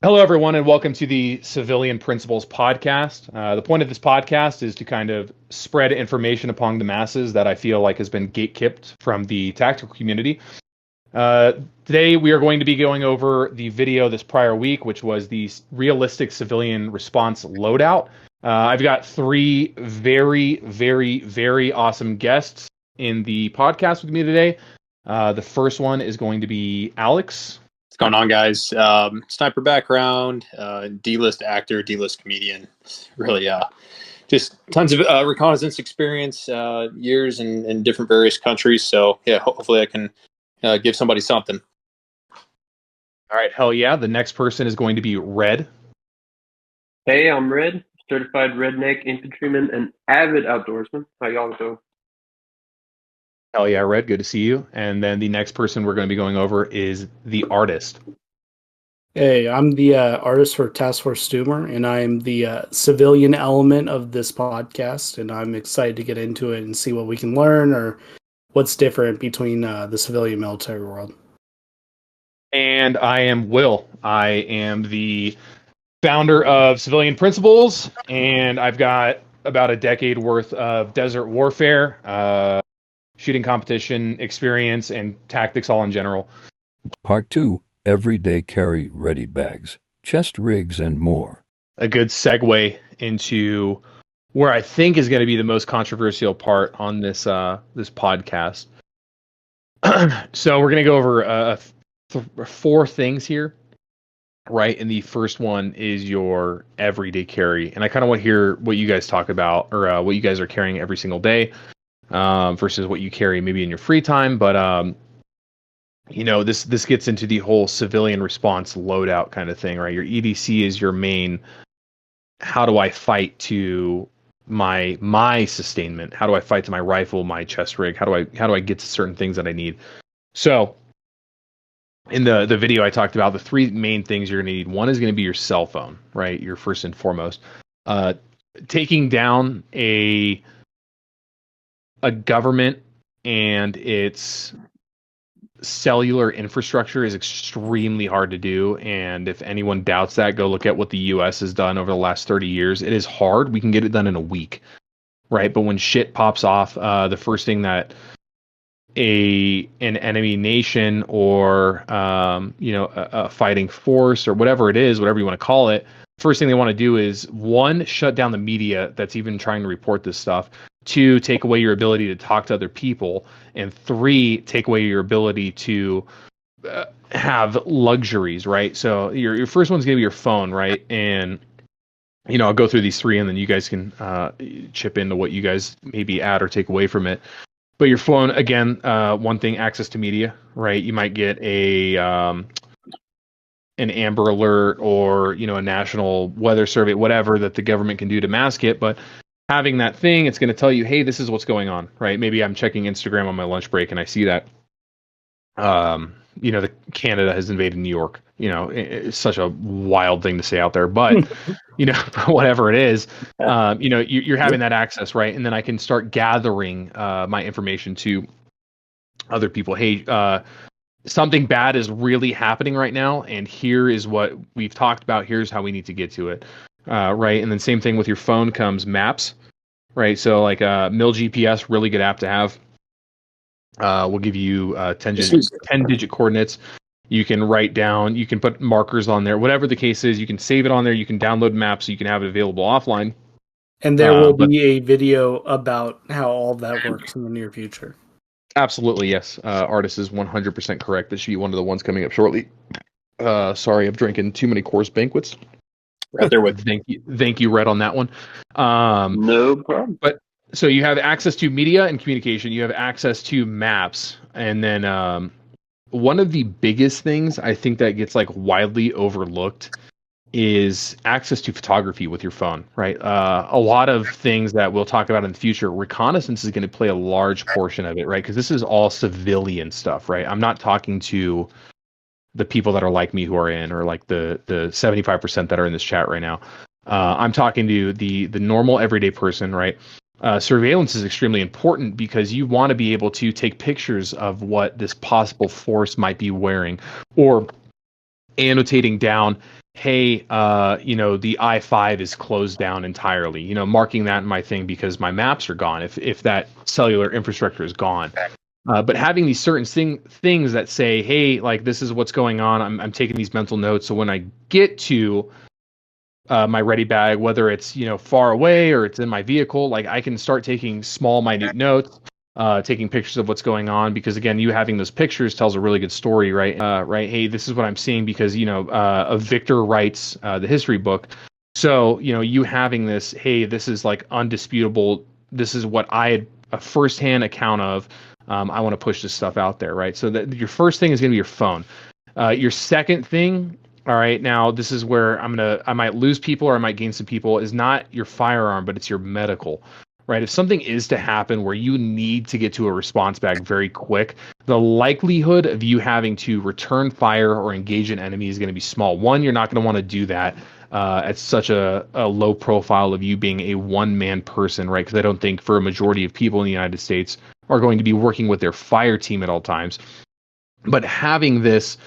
Hello, everyone, and welcome to the Civilian Principles Podcast. The point of this podcast is to kind of spread information upon the masses that I feel like has been gatekept from the tactical community. Uh, Today, we are going to be going over the video this prior week, which was the realistic civilian response loadout. I've got three very, very, very awesome guests in the podcast with me today. The first one is going to be Alex. What's going on, guys? Sniper background, D-list actor, D-list comedian. Really, just tons of reconnaissance experience, years in different various countries. So, yeah, hopefully I can give somebody something. All right, hell yeah. The next person is going to be Red. Hey, I'm Red, certified Redneck Infantryman and avid outdoorsman. How y'all doing? Hell yeah, Red. Good to see you. And then the next person we're going to be going over is the artist. Hey, I'm the artist for Task Force Stoomer, and I'm the civilian element of this podcast, and I'm excited to get into it and see what we can learn or what's different between the civilian military world. And I am Will. I am the founder of Civilian Principles, and I've got about a decade worth of desert warfare, shooting competition experience, and tactics all in general. Part 2, Everyday Carry Ready Bags, Chest Rigs, and more. A good segue into where I think is going to be the most controversial part on this podcast. So we're going to go over four things here, right? And the first one is your everyday carry. And I kind of want to hear what you guys talk about, or what you guys are carrying every single day, versus what you carry maybe in your free time. But this gets into the whole civilian response loadout kind of thing, right? Your EDC is your main. How do I fight to my sustainment? How do I fight to my rifle, my chest rig? How do I get to certain things that I need? So in the video I talked about the three main things you're going to need. One is going to be your cell phone, right? Your first and foremost. Taking down a government and its cellular infrastructure is extremely hard to do. And if anyone doubts that, go look at what the US has done over the last 30 years. It is hard. We can get it done in a week, right? But when shit pops off, the first thing that an enemy nation or a fighting force or whatever it is, whatever you want to call it, first thing they want to do is, one, shut down the media that's even trying to report this stuff. Two, take away your ability to talk to other people. And three, take away your ability to have luxuries, right? So your first one's going to be your phone, right? And, I'll go through these three and then you guys can chip into what you guys maybe add or take away from it. But your phone, again, one thing, access to media, right? You might get an Amber Alert or, a national weather survey, whatever that the government can do to mask it. But having that thing, it's going to tell you, hey, this is what's going on, right? Maybe I'm checking Instagram on my lunch break and I see that, the Canada has invaded New York. It's such a wild thing to say out there, but, whatever it is, you're having that access, right? And then I can start gathering my information to other people. Hey, something bad is really happening right now, and here is what we've talked about. Here's how we need to get to it, right? And then same thing with your phone comes maps, right? So like Mil GPS, really good app to have. We'll give you 10-digit coordinates. You can write down, you can put markers on there, whatever the case is. You can save it on there. You can download maps so you can have it available offline. And there will be a video about how all that works in the near future. Absolutely, yes. Artist is 100% correct. That should be one of the ones coming up shortly. Sorry, I'm drinking too many Coors Banquets. Right there with Thank you, Red, on that one. No problem. But so you have access to media and communication. You have access to maps, and then one of the biggest things I think that gets widely overlooked is access to photography with your phone, right? A lot of things that we'll talk about in the future, reconnaissance is going to play a large portion of it, right? Because this is all civilian stuff, right? I'm not talking to the people that are like me who are in, or like the 75% that are in this chat right now. I'm talking to the normal everyday person, right? Surveillance is extremely important because you want to be able to take pictures of what this possible force might be wearing, or annotating down, hey, the I-5 is closed down entirely, marking that in my thing because my maps are gone if that cellular infrastructure is gone. But having these certain things that say, hey, like this is what's going on. I'm taking these mental notes. So when I get to my ready bag, whether it's far away or it's in my vehicle, like I can start taking small, minute notes, taking pictures of what's going on. Because again, you having those pictures tells a really good story, right? Right. Hey, this is what I'm seeing because Victor writes the history book. So you having this, hey, this is like undisputable. This is what I had a firsthand account of. I want to push this stuff out there, right? So that your first thing is going to be your phone. Your second thing, all right, now this is where I might lose people or I might gain some people, is not your firearm, but it's your medical, right? If something is to happen where you need to get to a response bag very quick, the likelihood of you having to return fire or engage an enemy is going to be small. One, you're not going to want to do that at such a low profile of you being a one-man person, right? Because I don't think for a majority of people in the United States are going to be working with their fire team at all times. But having this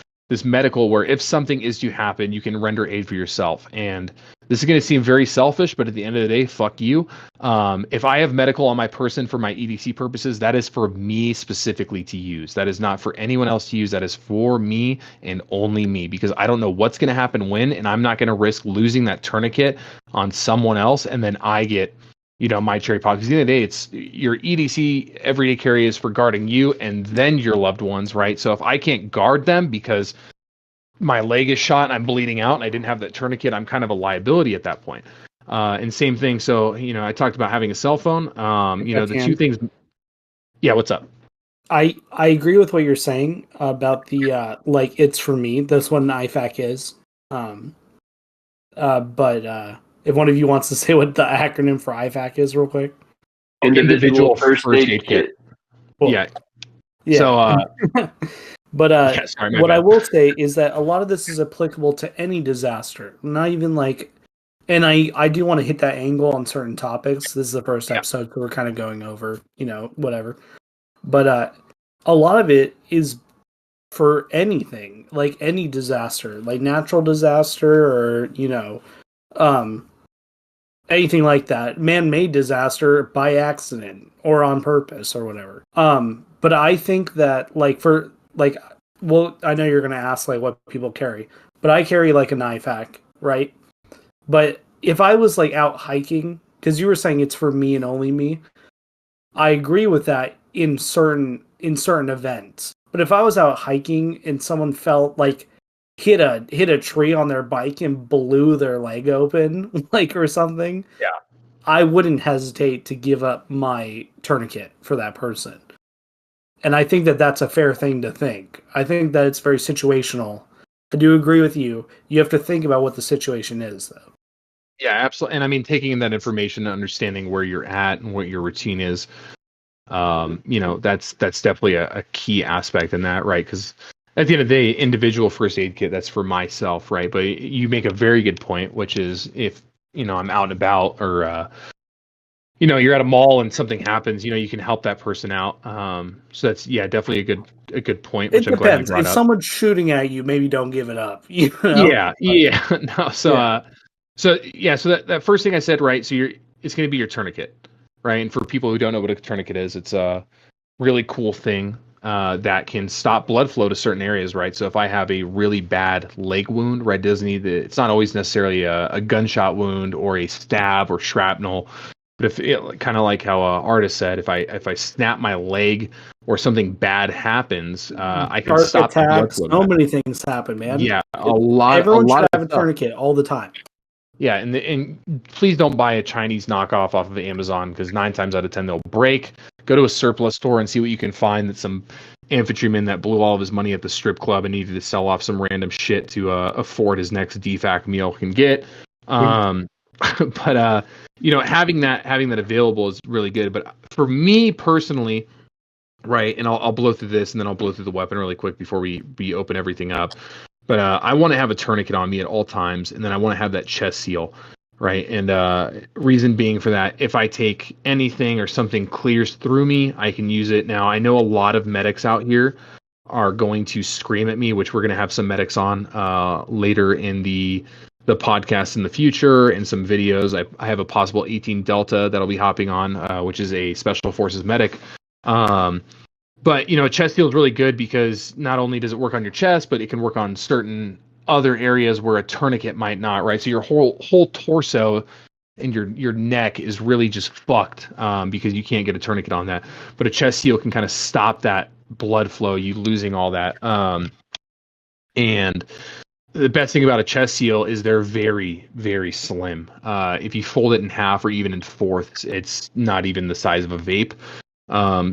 medical where if something is to happen, you can render aid for yourself. And this is going to seem very selfish, but at the end of the day, fuck you. If I have medical on my person for my EDC purposes, that is for me specifically to use. That is not for anyone else to use. That is for me and only me, because I don't know what's going to happen when, and I'm not going to risk losing that tourniquet on someone else and then I get my cherry pop. Because at the end of the day, it's your EDC everyday carry is for guarding you and then your loved ones, right? So if I can't guard them because my leg is shot and I'm bleeding out and I didn't have that tourniquet, I'm kind of a liability at that point. And same thing. So, I talked about having a cell phone. The two things. Yeah, what's up? I agree with what you're saying about the it's for me. That's what an IFAC is. But if one of you wants to say what the acronym for IFAC is real quick. Individual first aid kit. Cool. Yeah. So but what bad. I will say is that a lot of this is applicable to any disaster. Not even and I do want to hit that angle on certain topics. This is the first episode, so we're kind of going over, whatever. But a lot of it is for anything, like any disaster, like natural disaster or, anything like that, man-made disaster by accident or on purpose or whatever. But I think that I know you're going to ask what people carry, but I carry an IFAC, right? But if I was out hiking, because you were saying it's for me and only me, I agree with that in certain events. But if I was out hiking and someone felt hit a tree on their bike and blew their leg open, or something, I wouldn't hesitate to give up my tourniquet for that person. And I think that that's a fair thing to think. I think that it's very situational. I do agree with you. You have to think about what the situation is, though. Yeah, absolutely. And I mean, taking in that information and understanding where you're at and what your routine is, that's definitely a key aspect in that, right? Because at the end of the day, individual first aid kit, that's for myself, right? But you make a very good point, which is if, I'm out and about or, you're at a mall and something happens, you can help that person out. So that's, definitely a good point, which it I'm glad you depends. brought If up. someone's shooting at you, maybe don't give it up. Yeah. No, so that first thing I said, right? So it's going to be your tourniquet, right? And for people who don't know what a tourniquet is, it's a really cool thing that can stop blood flow to certain areas, right? So if I have a really bad leg wound, right, it's not always necessarily a gunshot wound or a stab or shrapnel, but if kind of like how Artist said, if I snap my leg or something bad happens, I can stop attacks. the blood flow. So many things happen, man. Yeah, everyone should have a tourniquet all the time. Yeah, and please don't buy a Chinese knockoff off of Amazon because 9 times out of 10 they'll break. Go to a surplus store and see what you can find. That some infantryman that blew all of his money at the strip club and needed to sell off some random shit to afford his next DFAC meal can get. But having that available is really good. But for me personally, right, and I'll blow through this and then I'll blow through the weapon really quick before we open everything up. But I want to have a tourniquet on me at all times, and then I want to have that chest seal, right? And reason being for that, if I take anything or something clears through me, I can use it. Now, I know a lot of medics out here are going to scream at me, which we're going to have some medics on later in the podcast in the future, and some videos. I have a possible 18 Delta that'll be hopping on, which is a Special Forces medic. But, a chest seal is really good because not only does it work on your chest, but it can work on certain other areas where a tourniquet might not, right? So your whole torso and your neck is really just fucked because you can't get a tourniquet on that. But a chest seal can kind of stop that blood flow, you losing all that. And the best thing about a chest seal is they're very, very slim. If you fold it in half or even in fourths, it's not even the size of a vape.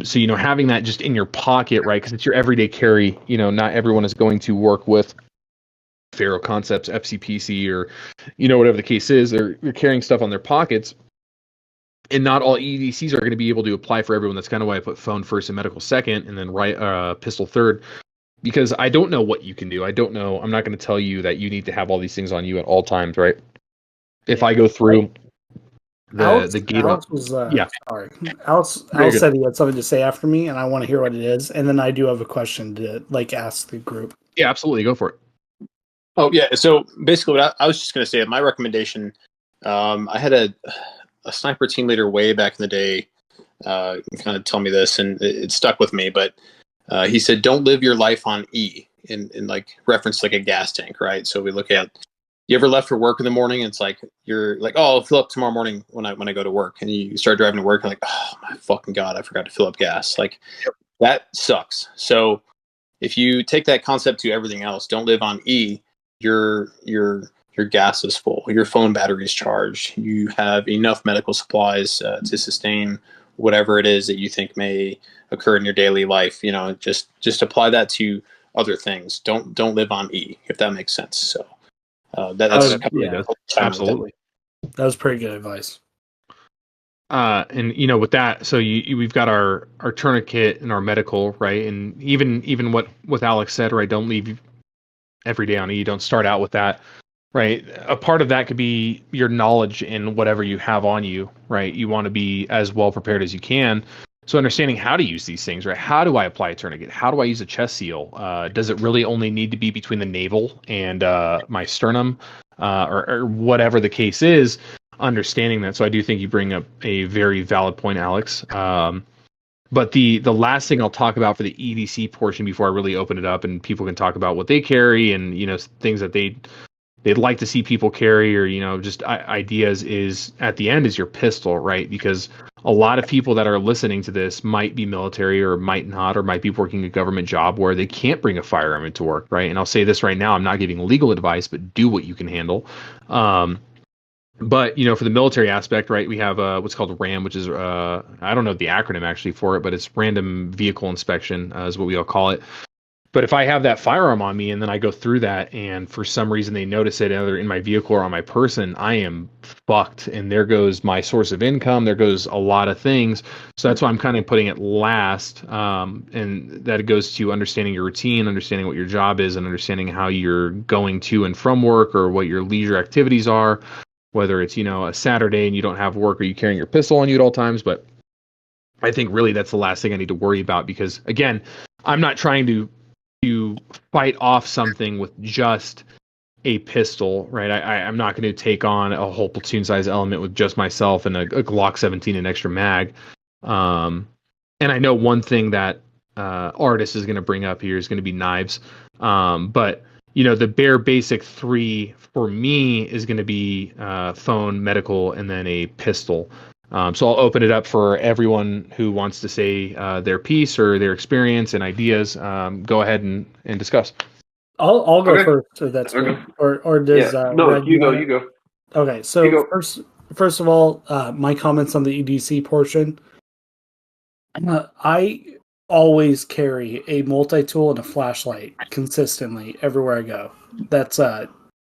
So, having that just in your pocket, right? Because it's your everyday carry. Not everyone is going to work with Faro Concepts, FCPC, or, whatever the case is. They're carrying stuff on their pockets. And not all EDCs are going to be able to apply for everyone. That's kind of why I put phone first and medical second, and then pistol third. Because I don't know what you can do. I don't know. I'm not going to tell you that you need to have all these things on you at all times, right? If I go through the gate, Alex was yeah. Sorry, Alex said he had something to say after me, and I want to hear what it is. And then I do have a question to ask the group. Yeah, absolutely, go for it. Oh yeah. So basically, what I was just going to say, my recommendation. I had a sniper team leader way back in the day kind of tell me this, and it stuck with me. But he said, "Don't live your life on E," in like reference like a gas tank, right? So we look at, you ever left for work in the morning? And it's like you're like, "Oh, I'll fill up tomorrow morning when I go to work," and you start driving to work, and like, "Oh my fucking god, I forgot to fill up gas." Like that sucks. So if you take that concept to everything else, don't live on E. Your gas is full. Your phone battery is charged. You have enough medical supplies to sustain whatever it is that you think may occur in your daily life. Just apply that to other things. Don't live on E, if that makes sense. So that's absolutely. That was pretty good advice. And with that, so we've got our tourniquet and our medical, right? And even what Alex said, right? Don't leave every day on E. Don't start out with that, right? A part of that could be your knowledge in whatever you have on you, right? You want to be as well prepared as you can. So understanding how to use these things, right? How do I apply a tourniquet? How do I use a chest seal? Does it really only need to be between the navel and my sternum, or whatever the case is? Understanding that. So I do think you bring up a very valid point, Alex. But the last thing I'll talk about for the EDC portion before I really open it up and people can talk about what they carry and things that they'd like to see people carry, or just ideas, is at the end is your pistol, right? Because a lot of people that are listening to this might be military or might not, or might be working a government job where they can't bring a firearm into work, right? And I'll say this right now, I'm not giving legal advice, but do what you can handle. But for the military aspect, right, we have what's called RAM, which is I don't know the acronym actually for it, but it's Random Vehicle Inspection is what we all call it. But if I have that firearm on me and then I go through that and for some reason they notice it either in my vehicle or on my person, I am fucked. And there goes my source of income. There goes a lot of things. So that's why I'm kind of putting it last. And that it goes to understanding your routine, understanding what your job is, and understanding how you're going to and from work, or what your leisure activities are, whether it's, a Saturday and you don't have work, or you carrying your pistol on you at all times. But I think really that's the last thing I need to worry about, because again, I'm not trying to fight off something with just a pistol, right? I'm not going to take on a whole platoon size element with just myself and a Glock 17 and extra mag. And I know one thing that Artis is going to bring up here is going to be knives. But the bare basic three for me is going to be phone, medical, and then a pistol. So I'll open it up for everyone who wants to say their piece or their experience and ideas. Go ahead and discuss. I'll go Okay. first. So that's Okay. good. Or does no, Red you want go. Okay, so You go. first of all, my comments on the EDC portion. I always carry a multi-tool and a flashlight consistently everywhere I go. That's and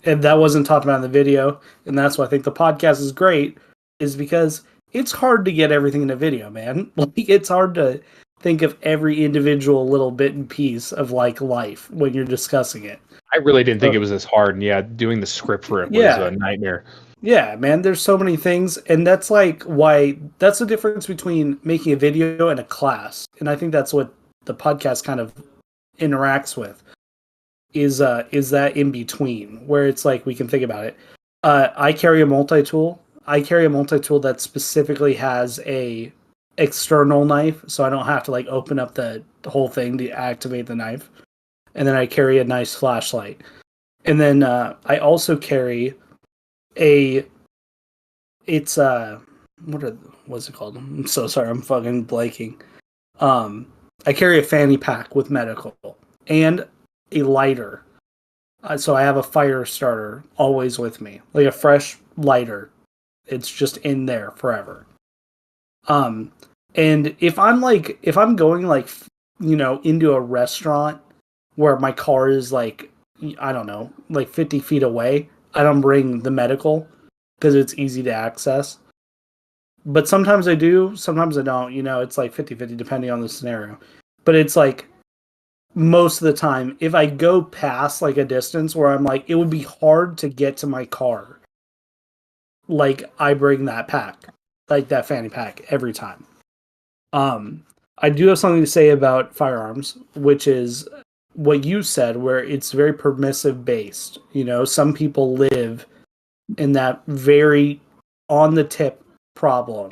that wasn't talked about in the video, and that's why I think the podcast is great, is because it's hard to get everything in a video, man. Like, it's hard to think of every individual little bit and piece of life when you're discussing it. I really didn't think it was this hard, and yeah, doing the script for it was a nightmare. Yeah, man, there's so many things, and that's why that's the difference between making a video and a class. And I think that's what the podcast kind of interacts with is that in between where it's like we can think about it. I carry a multi-tool. I carry a multi-tool that specifically has a external knife, so I don't have to like open up the whole thing to activate the knife. And then I carry a nice flashlight. And then I also carry what's it called? I'm so sorry, I'm fucking blanking. I carry a fanny pack with medical and a lighter. So I have a fire starter always with me, like a fresh lighter. It's just in there forever. And if I'm going like, into a restaurant where my car is like, I don't know, like 50 feet away, I don't bring the medical because it's easy to access. But sometimes I do, sometimes I don't. It's like 50-50 depending on the scenario. But it's like most of the time, if I go past like a distance where I'm like, it would be hard to get to my car, like I bring that pack, like that fanny pack every time. I do have something to say about firearms, which is what you said, where it's very permissive based. Some people live in that very on the tip problem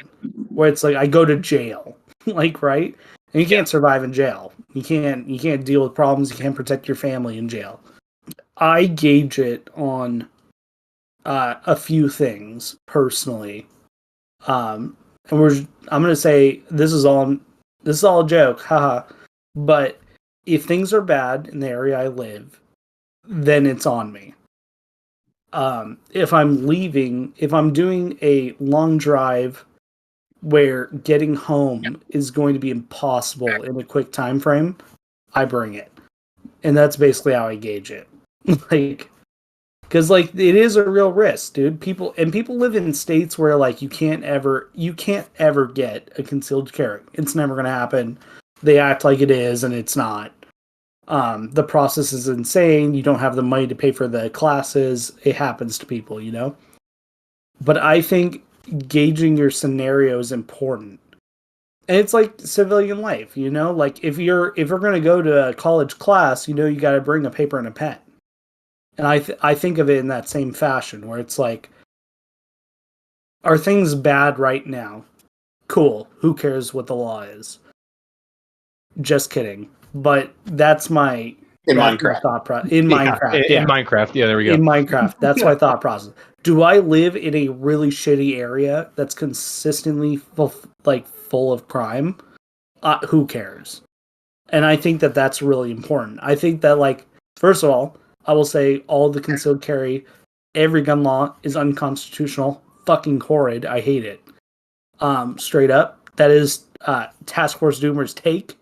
where it's like I go to jail, like, right? And you can't survive in jail. You can't deal with problems. You can't protect your family in jail. I gauge it on a few things personally. And I'm gonna say this is all a joke, haha. But if things are bad in the area I live, then it's on me. If I'm doing a long drive where getting home is going to be impossible in a quick time frame, I bring it. And that's basically how I gauge it. Like, because like it is a real risk, dude. People live in states where like you can't ever get a concealed carry. It's never gonna happen. They act like it is and it's not. The process is insane. You don't have the money to pay for the classes. It happens to people, But I think gauging your scenario is important. And it's like civilian life, Like if we're gonna go to a college class, you got to bring a paper and a pen. And I think of it in that same fashion, where it's like, are things bad right now? Cool. Who cares what the law is? Just kidding. But that's my Minecraft. thought process. In Minecraft, In Minecraft, yeah, there we go. In Minecraft, that's my thought process. Do I live in a really shitty area that's consistently full of crime? Who cares? And I think that that's really important. I think that, like, first of all, I will say all the concealed carry, every gun law is unconstitutional, fucking horrid. I hate it. Straight up, that is Task Force Doomer's take.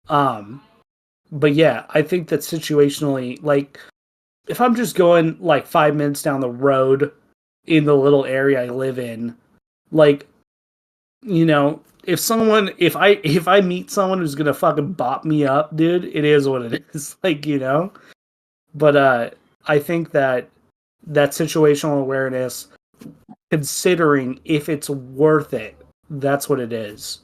But yeah, I think that situationally, like, if I'm just going like 5 minutes down the road in the little area I live in, like, if I meet someone who's gonna fucking bop me up, dude, it is what it is. Like, But I think that situational awareness, considering if it's worth it, that's what it is.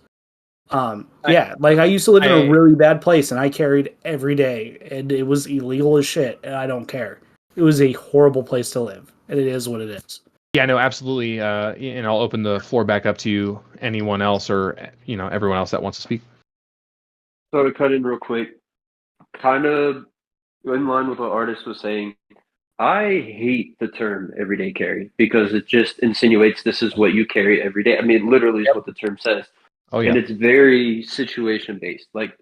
Like I used to live in a really bad place and I carried every day and it was illegal as shit and I don't care. It was a horrible place to live and it is what it is. Yeah, no, absolutely. And I'll open the floor back up to anyone else or, everyone else that wants to speak. So to cut in real quick, kind of in line with what Artist was saying, I hate the term everyday carry because it just insinuates this is what you carry every day. I mean, literally is what the term says. Oh, yeah. And it's very situation based. Like,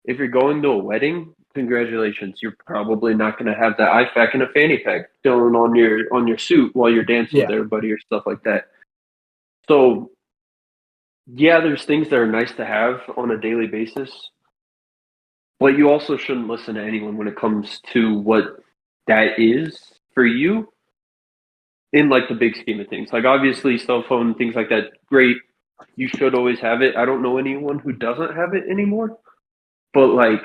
if you're going to a wedding, congratulations. You're probably not going to have that IFAC and a fanny pack thrown on your suit while you're dancing with everybody or stuff like that. So, yeah, there's things that are nice to have on a daily basis, but you also shouldn't listen to anyone when it comes to what that is for you in like the big scheme of things. Like, obviously, cell phone, things like that, great. You should always have it. I don't know anyone who doesn't have it anymore. But like,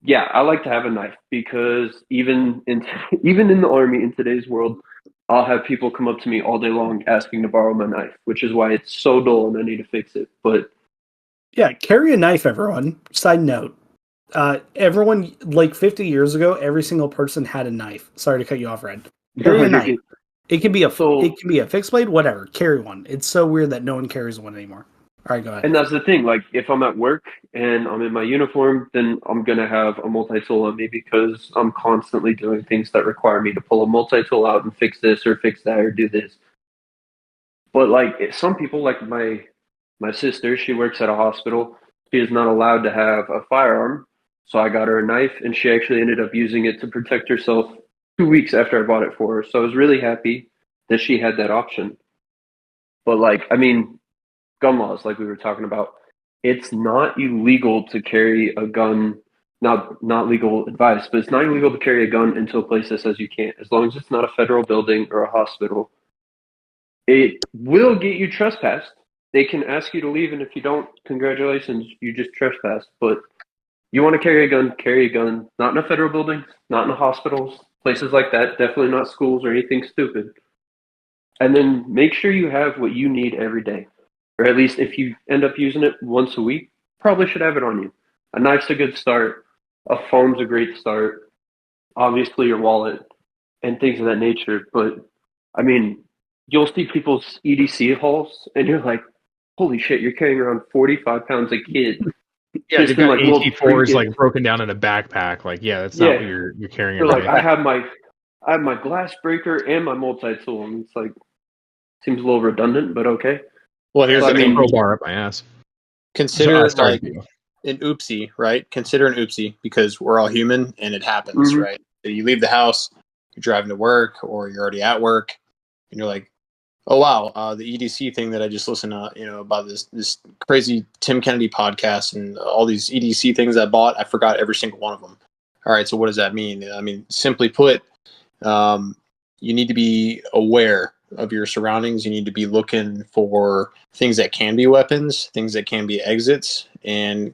yeah, I like to have a knife because even in the army in today's world, I'll have people come up to me all day long asking to borrow my knife, which is why it's so dull and I need to fix it. But yeah, carry a knife, everyone. Side note. Everyone, like 50 years ago, every single person had a knife. Sorry to cut you off, Red. Carry a knife. It can be a fixed blade, whatever. Carry one. It's so weird that no one carries one anymore. All right, go ahead. And that's the thing. Like, if I'm at work and I'm in my uniform, then I'm gonna have a multi-tool on me because I'm constantly doing things that require me to pull a multi-tool out and fix this or fix that or do this. But like some people, like my sister, she works at a hospital. She is not allowed to have a firearm, so I got her a knife, and she actually ended up using it to protect herself 2 weeks after I bought it for her. So I was really happy that she had that option. But like, I mean, gun laws, like we were talking about, it's not illegal to carry a gun. Not legal advice, but it's not illegal to carry a gun into a place that says you can't, as long as it's not a federal building or a hospital. It will get you trespassed. They can ask you to leave, and if you don't, congratulations, you just trespassed. But you want to carry a gun, carry a gun. Not in a federal building, not in hospitals, places like that. Definitely not schools or anything stupid. And then make sure you have what you need every day. Or at least if you end up using it once a week, probably should have it on you. A knife's a good start. A phone's a great start. Obviously your wallet and things of that nature. But, I mean, you'll see people's EDC hauls, and you're like, holy shit, you're carrying around 45 pounds a kid. Yeah, you've got AT4s like broken down in a backpack. Like, yeah, that's not what you're carrying. You're like, I have my glass breaker and my multi-tool, and it's like, seems a little redundant, but okay. Well, here's the thing. Crowbar up my ass. Consider like an oopsie, right? Consider an oopsie, because we're all human and it happens, right? So you leave the house, you're driving to work, or you're already at work, and you're like, oh wow, the EDC thing that I just listened to, about this crazy Tim Kennedy podcast and all these EDC things I bought, I forgot every single one of them. All right, so what does that mean? I mean, simply put, you need to be aware of your surroundings. You need to be looking for things that can be weapons, things that can be exits, and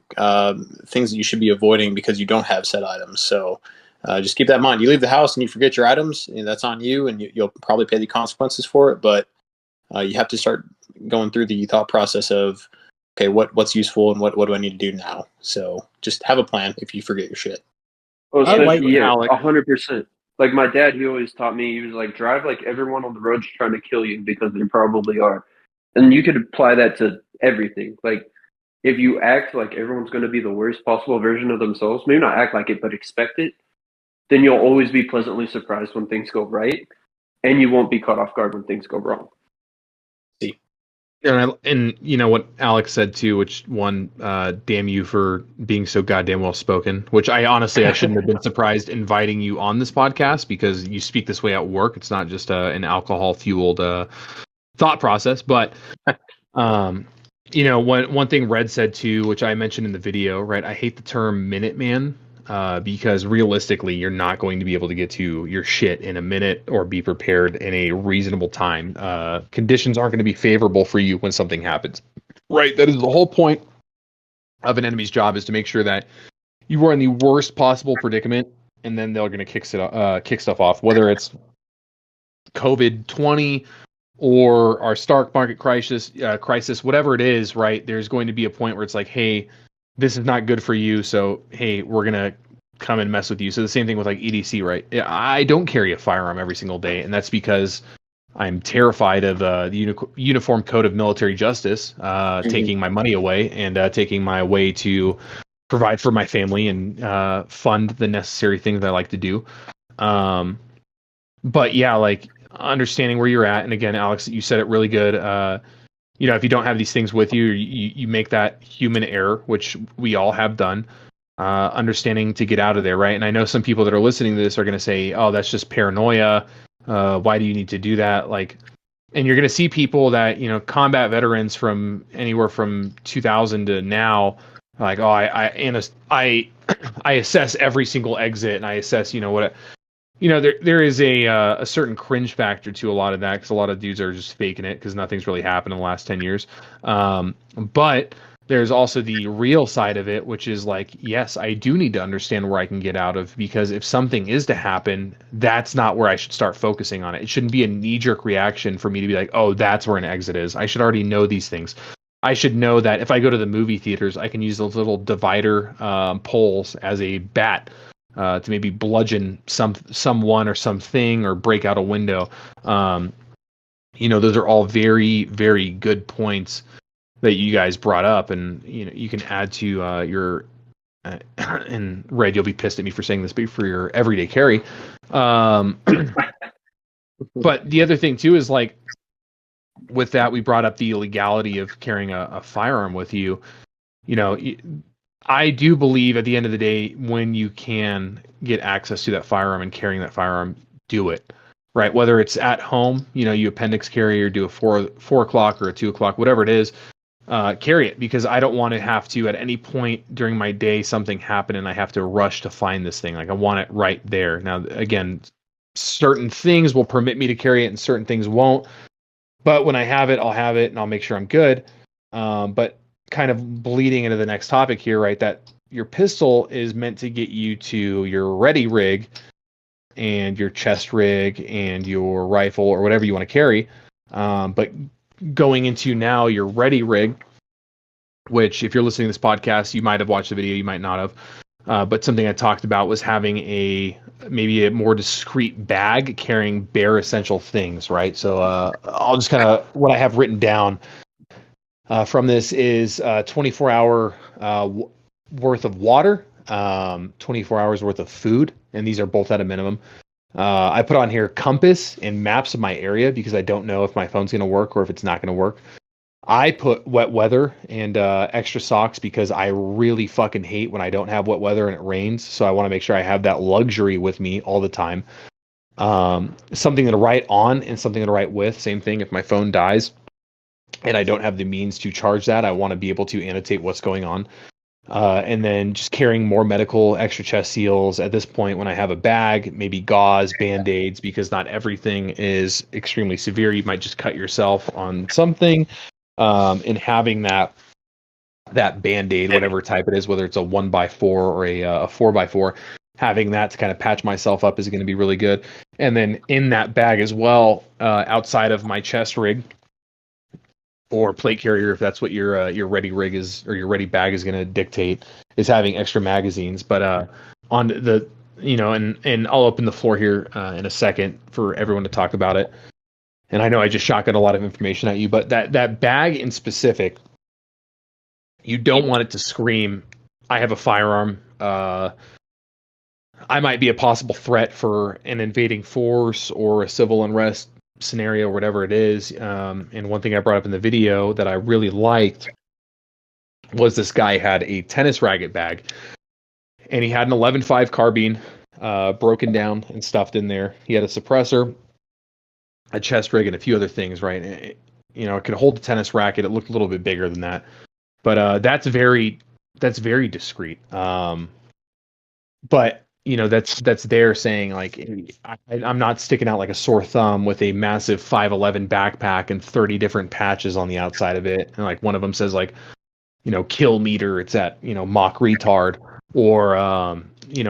things that you should be avoiding because you don't have said items. So just keep that in mind. You leave the house and you forget your items, and that's on you, and you'll probably pay the consequences for it. But you have to start going through the thought process of, okay, what's useful and what do I need to do now? So just have a plan if you forget your shit. Oh, especially, yeah, 100%. Like my dad, he always taught me, he was like, drive like everyone on the road's trying to kill you, because they probably are. And you could apply that to everything. Like, if you act like everyone's going to be the worst possible version of themselves, maybe not act like it, but expect it, then you'll always be pleasantly surprised when things go right, and you won't be caught off guard when things go wrong. And you know what Alex said too, which one, damn you for being so goddamn well spoken, which I shouldn't have been surprised inviting you on this podcast, because you speak this way at work. It's not just an alcohol fueled thought process. But one thing Red said too, which I mentioned in the video, right? I hate the term Minuteman. Because realistically, you're not going to be able to get to your shit in a minute or be prepared in a reasonable time. Conditions aren't going to be favorable for you when something happens. Right? That is the whole point of an enemy's job, is to make sure that you are in the worst possible predicament, and then they're going to kick stuff off, whether it's COVID-20 or our stock market crisis, whatever it is. Right? There's going to be a point where it's like, hey, this is not good for you, so hey, we're gonna come and mess with you. So the same thing with like EDC, right? I don't carry a firearm every single day, and that's because I'm terrified of the Uniform Code of Military Justice taking my money away and taking my way to provide for my family and fund the necessary things that I like to do. But yeah, like understanding where you're at, and again, Alex, you said it really good. If you don't have these things with you, you make that human error, which we all have done, understanding to get out of there, right? And I know some people that are listening to this are going to say, oh, that's just paranoia. Why do you need to do that? Like, and you're going to see people that, combat veterans from anywhere from 2000 to now, like, oh, I assess every single exit, and I assess, there is a certain cringe factor to a lot of that, because a lot of dudes are just faking it because nothing's really happened in the last 10 years. But there's also the real side of it, which is like, yes, I do need to understand where I can get out of, because if something is to happen, that's not where I should start focusing on it. It shouldn't be a knee-jerk reaction for me to be like, oh, that's where an exit is. I should already know these things. I should know that if I go to the movie theaters, I can use those little divider poles as a bat to maybe bludgeon someone or something or break out a window. Those are all very, very good points that you guys brought up, and you can add to your. And Red, you'll be pissed at me for saying this, but for your everyday carry. But the other thing too is like, with that, we brought up the illegality of carrying a firearm with you. I do believe at the end of the day, when you can get access to that firearm and carrying that firearm, do it. Right, whether it's at home, you appendix carry or do a 4 o'clock or a 2 o'clock, whatever it is, carry it, because I don't want to have to at any point during my day something happen and I have to rush to find this thing. Like I want it right there. Now, again, certain things will permit me to carry it and certain things won't. But when I have it, I'll have it and I'll make sure I'm good. But kind of bleeding into the next topic here, right? That your pistol is meant to get you to your ready rig and your chest rig and your rifle or whatever you want to carry. But going into now your ready rig, which if you're listening to this podcast, you might have watched the video, you might not have. But something I talked about was having maybe a more discreet bag carrying bare essential things, right? So I'll just kind of, what I have written down from this is 24-hour worth of water, 24 hours worth of food, and these are both at a minimum. I put on here compass and maps of my area because I don't know if my phone's going to work or if it's not going to work. I put wet weather and extra socks because I really fucking hate when I don't have wet weather and it rains. So I want to make sure I have that luxury with me all the time. Something to write on and something to write with. Same thing if my phone dies and I don't have the means to charge that, I want to be able to annotate what's going on. And then just carrying more medical, extra chest seals. At this point, when I have a bag, maybe gauze, Band-Aids, because not everything is extremely severe. You might just cut yourself on something. And having that Band-Aid, whatever type it is, whether it's a 1x4 or a 4x4, having that to kind of patch myself up is going to be really good. And then in that bag as well, outside of my chest rig or plate carrier, if that's what your ready rig is or your ready bag is going to dictate, is having extra magazines. But on the and I'll open the floor here in a second for everyone to talk about it. And I know I just shotgun a lot of information at you, but that bag in specific, you don't want it to scream, I have a firearm. I might be a possible threat for an invading force or a civil unrest scenario, whatever it is. And one thing I brought up in the video that I really liked was this guy had a tennis racket bag. And he had an 11.5 carbine broken down and stuffed in there. He had a suppressor, a chest rig, and a few other things, right? It could hold a tennis racket. It looked a little bit bigger than that, but that's very discreet. But that's there saying like I'm not sticking out like a sore thumb with a massive 511 backpack and 30 different patches on the outside of it, and like one of them says like kill meter, it's at Mach retard, or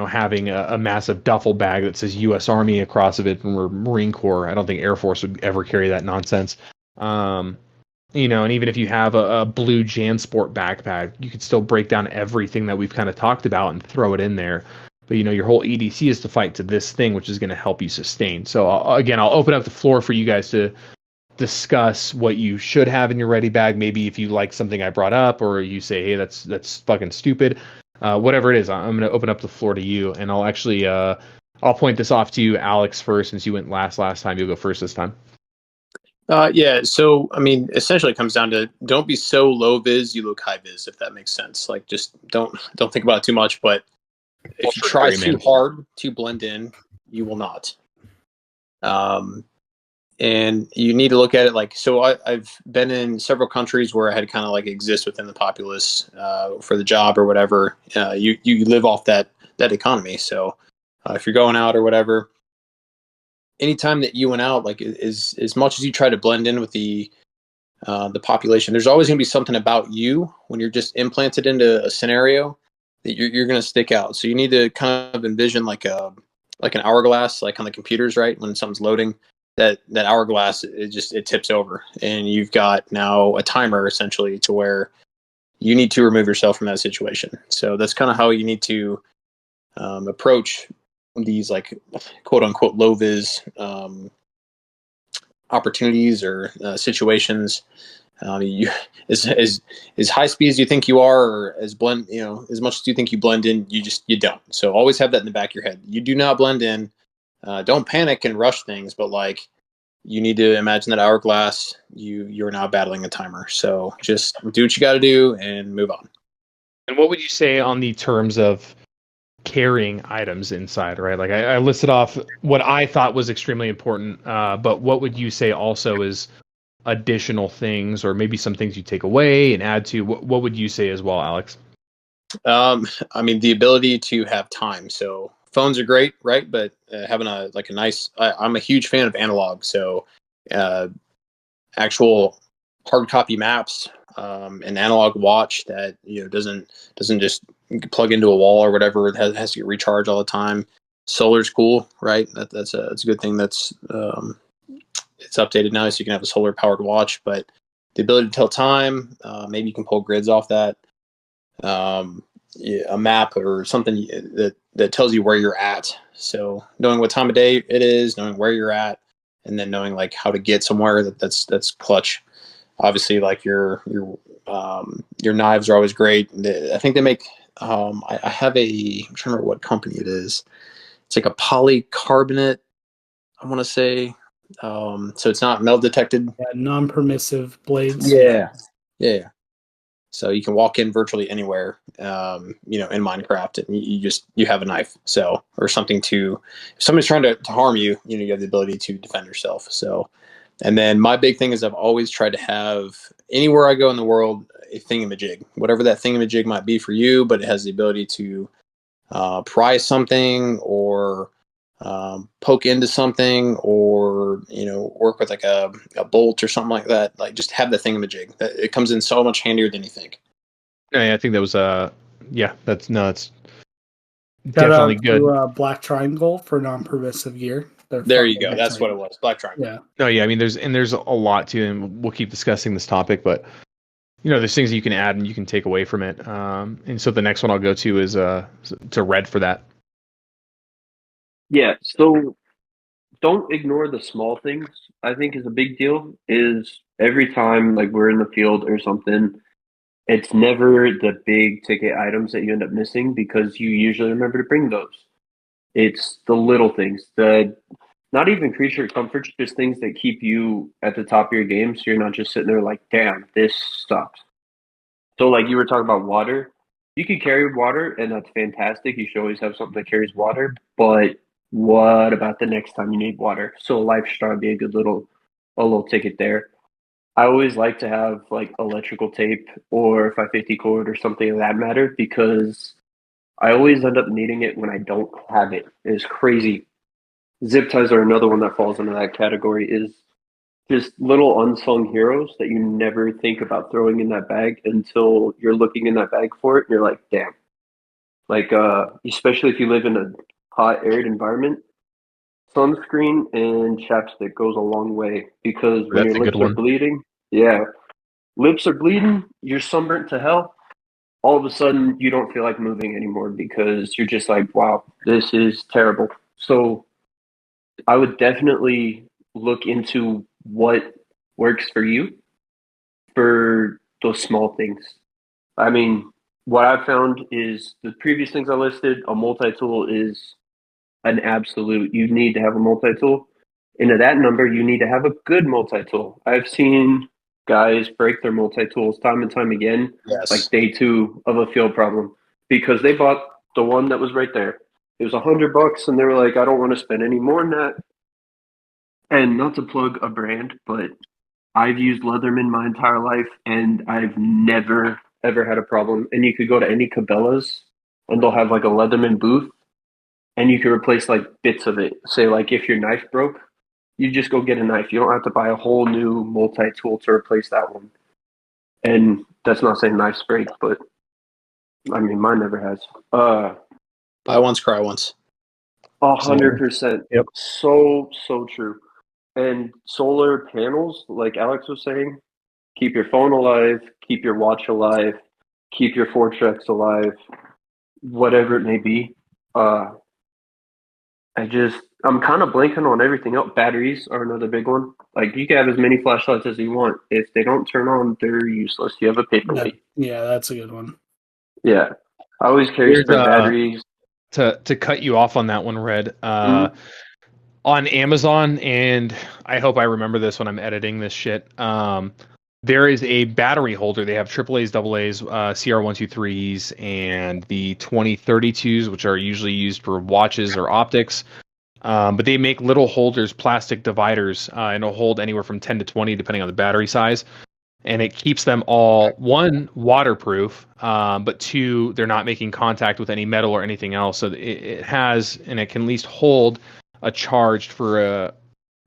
having a massive duffel bag that says U.S. Army across of it or Marine Corps. I don't think Air Force would ever carry that nonsense. And even if you have a blue JanSport backpack, you could still break down everything that we've kind of talked about and throw it in there. But your whole EDC is to fight to this thing, which is going to help you sustain. So I'll open up the floor for you guys to discuss what you should have in your ready bag. Maybe if you like something I brought up, or you say, hey, that's fucking stupid. Whatever it is, I'm going to open up the floor to you, and I'll actually I'll point this off to you, Alex, first, since you went last time. You'll go first this time. Yeah. So, I mean, essentially, it comes down to don't be so low vis you look high vis, if that makes sense. Like, just don't think about it too much. But if you try too hard to blend in, you will not. And you need to look at it like, so I've been in several countries where I had to kind of like exist within the populace for the job or whatever. You live off that economy. So if you're going out or whatever, anytime that you went out, like as much as you try to blend in with the population, there's always going to be something about you when you're just implanted into a scenario that you're going to stick out. So you need to kind of envision like an hourglass, like on the computers, right? When something's loading. that hourglass, it tips over, and you've got now a timer essentially to where you need to remove yourself from that situation. So that's kind of how you need to approach these like quote unquote low vis opportunities or situations. You as high speed as you think you are, or as as much as you think you blend in, you don't. So always have that in the back of your head. You do not blend in. Don't panic and rush things, but like you need to imagine that hourglass. You're now battling a timer. So just do what you got to do and move on. And what would you say on the terms of carrying items inside, right? Like I listed off what I thought was extremely important, but what would you say also is additional things, or maybe some things you take away and add to? What would you say as well, Alex? I mean, the ability to have time. So phones are great, right? But having a nice, I'm a huge fan of analog. So actual hard copy maps, an analog watch that doesn't just plug into a wall or whatever. It has to get recharged all the time. Solar's cool, right? That's a good thing. That's it's updated now, so you can have a solar powered watch. But the ability to tell time, maybe you can pull grids off that. A map or something that tells you where you're at. So knowing what time of day it is, knowing where you're at, and then knowing like how to get somewhere, that's clutch. Obviously, like your knives are always great. I think they make. I have I'm trying to remember what company it is. It's like a polycarbonate, I want to say. So it's not metal detected. Yeah, non-permissive blades. Yeah. So you can walk in virtually anywhere, in Minecraft, and you have a knife. So, or something if somebody's trying to harm you, you have the ability to defend yourself. So, and then my big thing is I've always tried to have, anywhere I go in the world, a thingamajig, whatever that thingamajig might be for you, but it has the ability to pry something or poke into something, or work with like a bolt or something like that. Like just have the thingamajig. It comes in so much handier than you think. Yeah, I think that was that's Shout definitely out good. to Black Triangle for non-permissive gear. There you go. That's what it was. Black Triangle. Yeah. No, yeah, I mean there's a lot to, and we'll keep discussing this topic, but there's things that you can add and you can take away from it. And so the next one I'll go to is to Red for that. Yeah, so don't ignore the small things. I think is a big deal. Is every time like we're in the field or something, it's never the big ticket items that you end up missing because you usually remember to bring those. It's the little things, not even creature comforts, just things that keep you at the top of your game, so you're not just sitting there like, damn, this sucks. So like you were talking about water, you could carry water, and that's fantastic. You should always have something that carries water, but what about the next time you need water? So a life straw would be a good a little ticket there. I always like to have like electrical tape or 550 cord or something of that matter, because I always end up needing it when I don't have it. It's crazy. Zip ties are another one that falls into that category. Is just little unsung heroes that you never think about throwing in that bag until you're looking in that bag for it and you're like, damn. Like especially if you live in a hot, arid environment, sunscreen and chapstick goes a long way, because when That's your a good lips are one. bleeding, lips are bleeding, you're sunburnt to hell. All of a sudden, you don't feel like moving anymore because you're just like, wow, this is terrible. So I would definitely look into what works for you for those small things. I mean, what I've found is the previous things I listed, a multi-tool is an absolute. You need to have a multi-tool. And at that number, you need to have a good multi-tool. I've seen guys break their multi-tools time and time again, Yes. like day 2 of a field problem, because they bought the one that was right there. It was $100, and they were like, I don't want to spend any more than that. And not to plug a brand, but I've used Leatherman my entire life, and I've never, ever had a problem. And you could go to any Cabela's, and they'll have like a Leatherman booth, and you can replace like bits of it. Say like if your knife broke, you just go get a knife. You don't have to buy a whole new multi-tool to replace that one. And that's not saying knives break, but I mean mine never has. Buy once, cry once. 100%. Yep. So true. And solar panels, like Alex was saying, keep your phone alive, keep your watch alive, keep your Fortrex alive, whatever it may be. I'm kind of blanking on everything else. Batteries are another big one. Like, you can have as many flashlights as you want. If they don't turn on, they're useless. You have a paperweight. Yeah, that's a good one. Yeah. I always carry spare batteries. To cut you off on that one, Red. On Amazon, and I hope I remember this when I'm editing this shit. There is a battery holder. They have AAAs, AAs, CR123s, and the 2032s, which are usually used for watches or optics. But they make little holders, plastic dividers, and it'll hold anywhere from 10 to 20, depending on the battery size. And it keeps them all, one, waterproof, but two, they're not making contact with any metal or anything else. So it has, and it can at least hold a charge for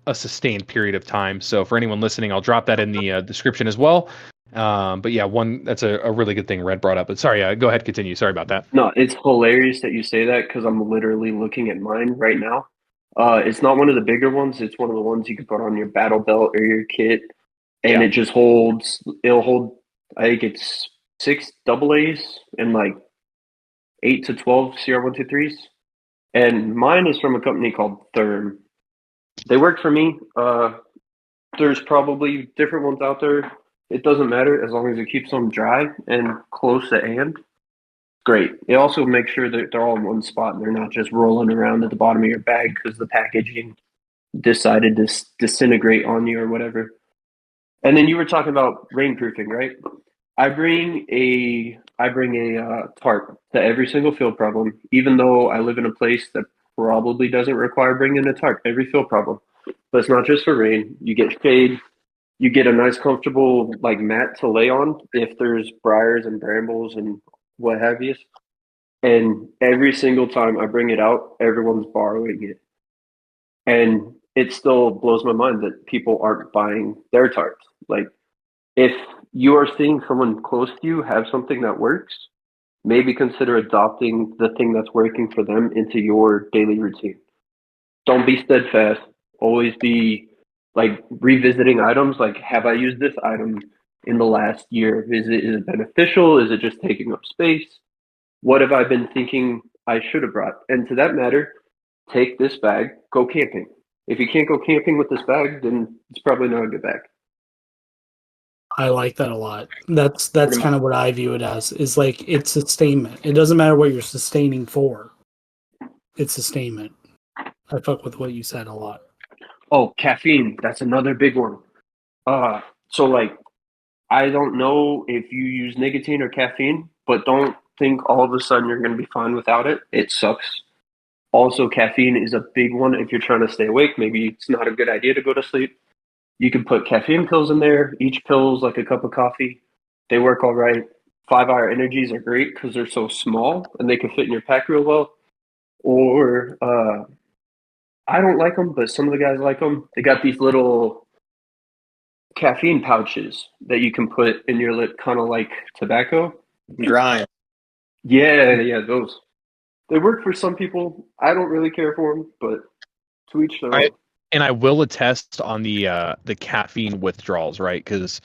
a sustained period of time. So for anyone listening, I'll drop that in the description as well. But yeah, that's a really good thing Red brought up. But sorry, go ahead, continue. Sorry about that. No, it's hilarious that you say that because I'm literally looking at mine right now. It's not one of the bigger ones. It's one of the ones you can put on your battle belt or your kit. And it just it'll hold, I think it's 6 AAs and like 8 to 12 CR123s. And mine is from a company called Therm. They work for me. There's probably different ones out there. It doesn't matter as long as it keeps them dry and close at hand. Great. It also makes sure that they're all in one spot and they're not just rolling around at the bottom of your bag because the packaging decided to disintegrate on you or whatever. And then you were talking about rainproofing, right? I bring a tarp to every single field problem, even though I live in a place that probably doesn't require bringing a tarp. Every field problem, but it's not just for rain. You get shade. You get a nice, comfortable like mat to lay on if there's briars and brambles and what have you. And every single time I bring it out, everyone's borrowing it, and it still blows my mind that people aren't buying their tarps. Like, if you are seeing someone close to you have something that works, maybe consider adopting the thing that's working for them into your daily routine. Don't be steadfast. Always be like revisiting items. Like, have I used this item in the last year? Is it beneficial? Is it just taking up space? What have I been thinking I should have brought? And to that matter, take this bag, go camping. If you can't go camping with this bag, then it's probably not a good bag. I like that a lot. That's kind of what I view it as, is like, it's sustainment. It doesn't matter what you're sustaining for. It's sustainment. I fuck with what you said a lot. Oh, caffeine. That's another big one. So like, I don't know if you use nicotine or caffeine, but don't think all of a sudden you're going to be fine without it. It sucks. Also, caffeine is a big one if you're trying to stay awake. Maybe it's not a good idea to go to sleep. You can put caffeine pills in there. Each pill is like a cup of coffee. They work all right. 5-hour energies are great because they're so small and they can fit in your pack real well. Or I don't like them, but some of the guys like them. They got these little caffeine pouches that you can put in your lip, kind of like tobacco. Dry. Yeah, those. They work for some people. I don't really care for them, but to each their own. And I will attest on the caffeine withdrawals, right? Because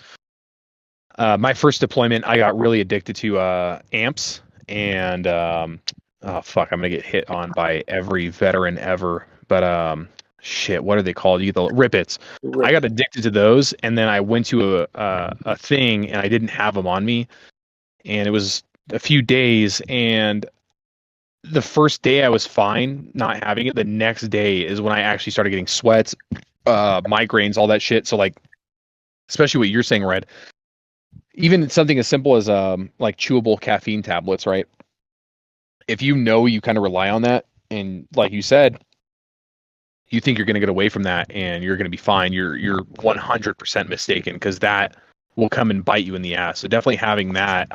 my first deployment, I got really addicted to amps, and I'm gonna get hit on by every veteran ever. But shit, what are they called? You get the Rippets. I got addicted to those, and then I went to a thing, and I didn't have them on me, and it was a few days, and the first day I was fine not having it. The next day is when I actually started getting sweats, migraines, all that shit. So like, especially what you're saying, Red, even something as simple as like chewable caffeine tablets, right? If you know you kind of rely on that, and like you said, you think you're going to get away from that and you're going to be fine, you're 100% mistaken, because that will come and bite you in the ass. So definitely having that,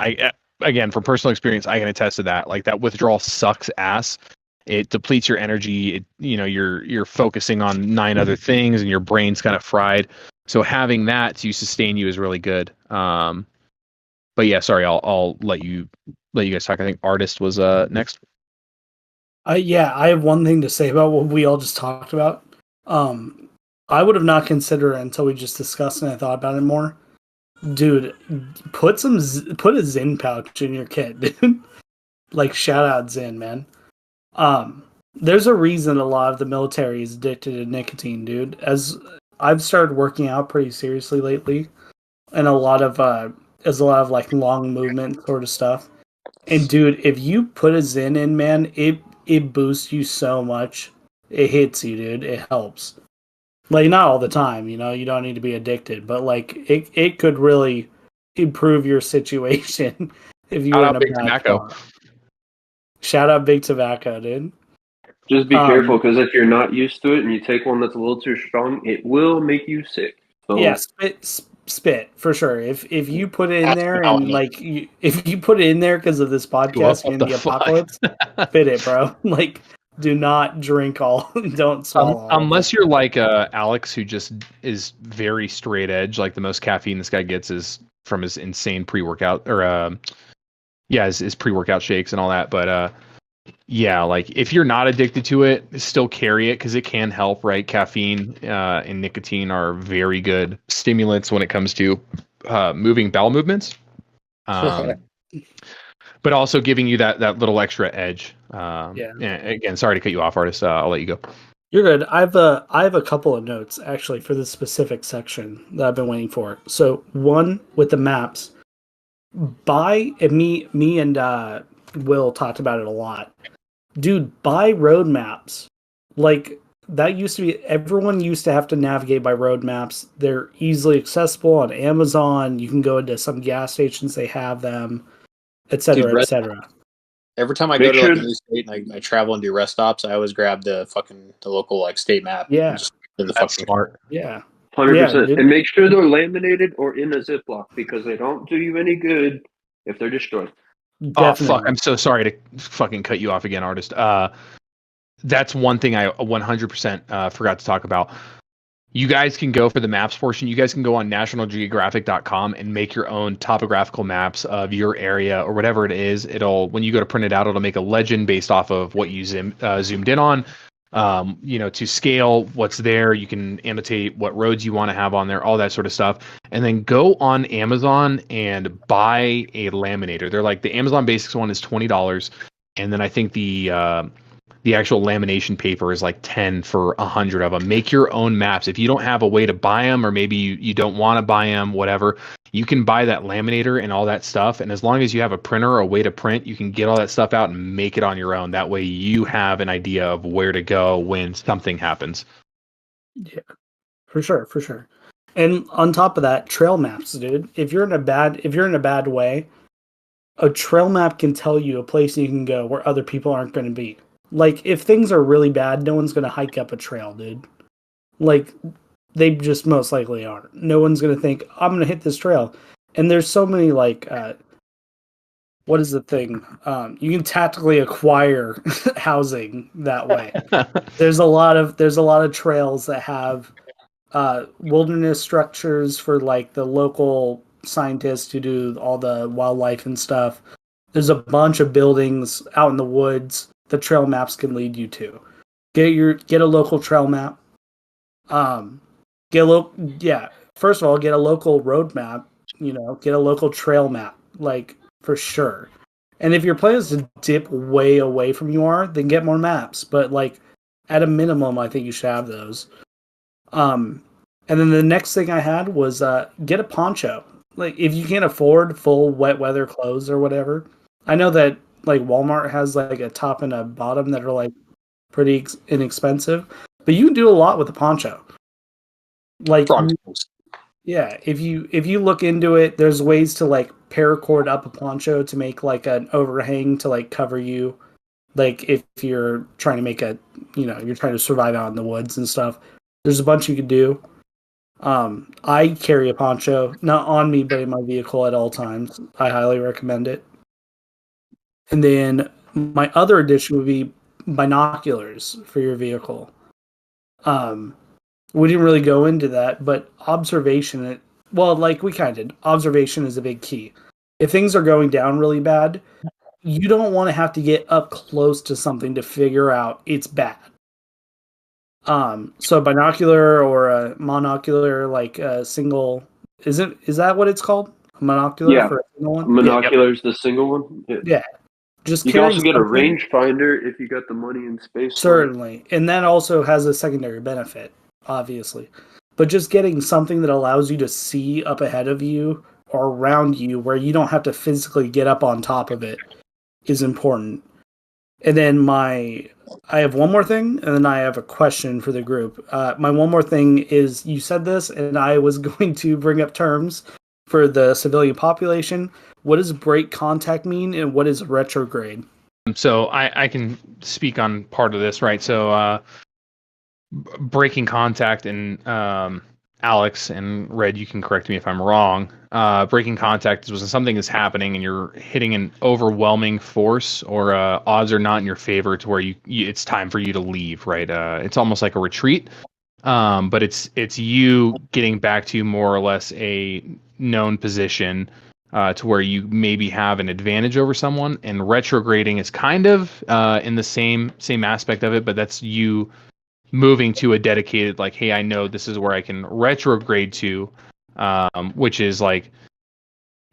again, from personal experience, I can attest to that. Like, that withdrawal sucks ass. It depletes your energy. You're focusing on 9 other things, and your brain's kind of fried. So having that to sustain you is really good. But yeah, sorry, I'll let you guys talk. I think Artist was next. Yeah, I have one thing to say about what we all just talked about. I would have not considered it until we just discussed and I thought about it more. Dude, put a Zin pouch in your kit, dude. Like, shout out Zin, man. There's a reason a lot of the military is addicted to nicotine, dude. As I've started working out pretty seriously lately, and a lot of like long movement sort of stuff. And dude, if you put a Zin in, man, it boosts you so much. It hits you, dude. It helps. Like, not all the time, you know, you don't need to be addicted, but like it could really improve your situation if you were in a Big bad Tobacco. spot. Shout out Big Tobacco, dude. Just be careful, because if you're not used to it and you take one that's a little too strong, it will make you sick. So Yeah, spit for sure. If you put it in there and like if you put it in there because of this podcast and in the apocalypse, spit it, bro. Like, do not drink all. Don't swallow. Unless you're like Alex, who just is very straight edge. Like, the most caffeine this guy gets is from his insane pre-workout or his pre-workout shakes and all that. But yeah, like, if you're not addicted to it, still carry it because it can help, right? Caffeine and nicotine are very good stimulants when it comes to moving bowel movements. But also giving you that little extra edge. And again, sorry to cut you off, artist. I'll let you go. You're good. I have a couple of notes actually for this specific section that I've been waiting for. So one with the maps. Me and Will talked about it a lot. Dude, buy road maps. Like, that used to be, everyone used to have to navigate by road maps. They're easily accessible on Amazon. You can go into some gas stations, they have them, etc., etc. Every time I go to like a new state and I travel and do rest stops, I always grab the local like state map. Yeah, that's smart. Yeah, 100%. And make sure they're laminated or in a Ziploc, because they don't do you any good if they're destroyed. Definitely. Oh fuck! I'm so sorry to fucking cut you off again, artist. That's one thing I 100% forgot to talk about. You guys can go for the maps portion. You guys can go on nationalgeographic.com and make your own topographical maps of your area or whatever it is. When you go to print it out, it'll make a legend based off of what you zoomed in on. To scale what's there. You can annotate what roads you want to have on there, all that sort of stuff. And then go on Amazon and buy a laminator. They're like, the Amazon Basics one is $20. And then I think the actual lamination paper is like 10 for 100 of them. Make your own maps. If you don't have a way to buy them, or maybe you don't want to buy them, whatever, you can buy that laminator and all that stuff. And as long as you have a printer or a way to print, you can get all that stuff out and make it on your own. That way you have an idea of where to go when something happens. Yeah, for sure. And on top of that, trail maps, dude. If you're in a bad way, a trail map can tell you a place you can go where other people aren't going to be. Like, if things are really bad, no one's going to hike up a trail, dude. Like, they just most likely aren't. No one's going to think, I'm going to hit this trail. And there's so many, like, what is the thing? You can tactically acquire housing that way. There's a lot of trails that have wilderness structures for, like, the local scientists who do all the wildlife and stuff. There's a bunch of buildings out in the woods the trail maps can lead you to. Get a local trail map. First of all, get a local road map, get a local trail map, like, for sure. And if your plan is to dip way away from you are, then get more maps. But, like, at a minimum, I think you should have those. And then the next thing I had was get a poncho. Like, if you can't afford full wet weather clothes or whatever, I know that, like, Walmart has, like, a top and a bottom that are, like, pretty inexpensive, but you can do a lot with a poncho. Like, yeah, if you look into it, there's ways to, like, paracord up a poncho to make, like, an overhang to, like, cover you. Like, if you're trying to make you're trying to survive out in the woods and stuff. There's a bunch you could do. I carry a poncho, not on me, but in my vehicle at all times. I highly recommend it. And then my other addition would be binoculars for your vehicle. We didn't really go into that, but observation, we kind of did. Observation is a big key. If things are going down really bad, you don't want to have to get up close to something to figure out it's bad. So a binocular or a monocular, like a single, is that what it's called? A monocular Yeah. for a single one? Monocular's the single one. Yeah. Just You can carrying also get a something, rangefinder if you got the money and space. certainly, and that also has a secondary benefit, obviously. But just getting something that allows you to see up ahead of you or around you, where you don't have to physically get up on top of it, is important. And then I have one more thing, and then I have a question for the group. My one more thing is, you said this, and I was going to bring up terms for the civilian population. What does break contact mean, and what is retrograde? So I can speak on part of this, right? So breaking contact, and Alex and Red, you can correct me if I'm wrong. Breaking contact is when something is happening and you're hitting an overwhelming force, or odds are not in your favor to where it's time for you to leave, right? It's almost like a retreat, but it's you getting back to more or less a known position, to where you maybe have an advantage over someone. And retrograding is kind of in the same aspect of it, but that's you moving to a dedicated, like, hey, I know this is where I can retrograde to, which is like,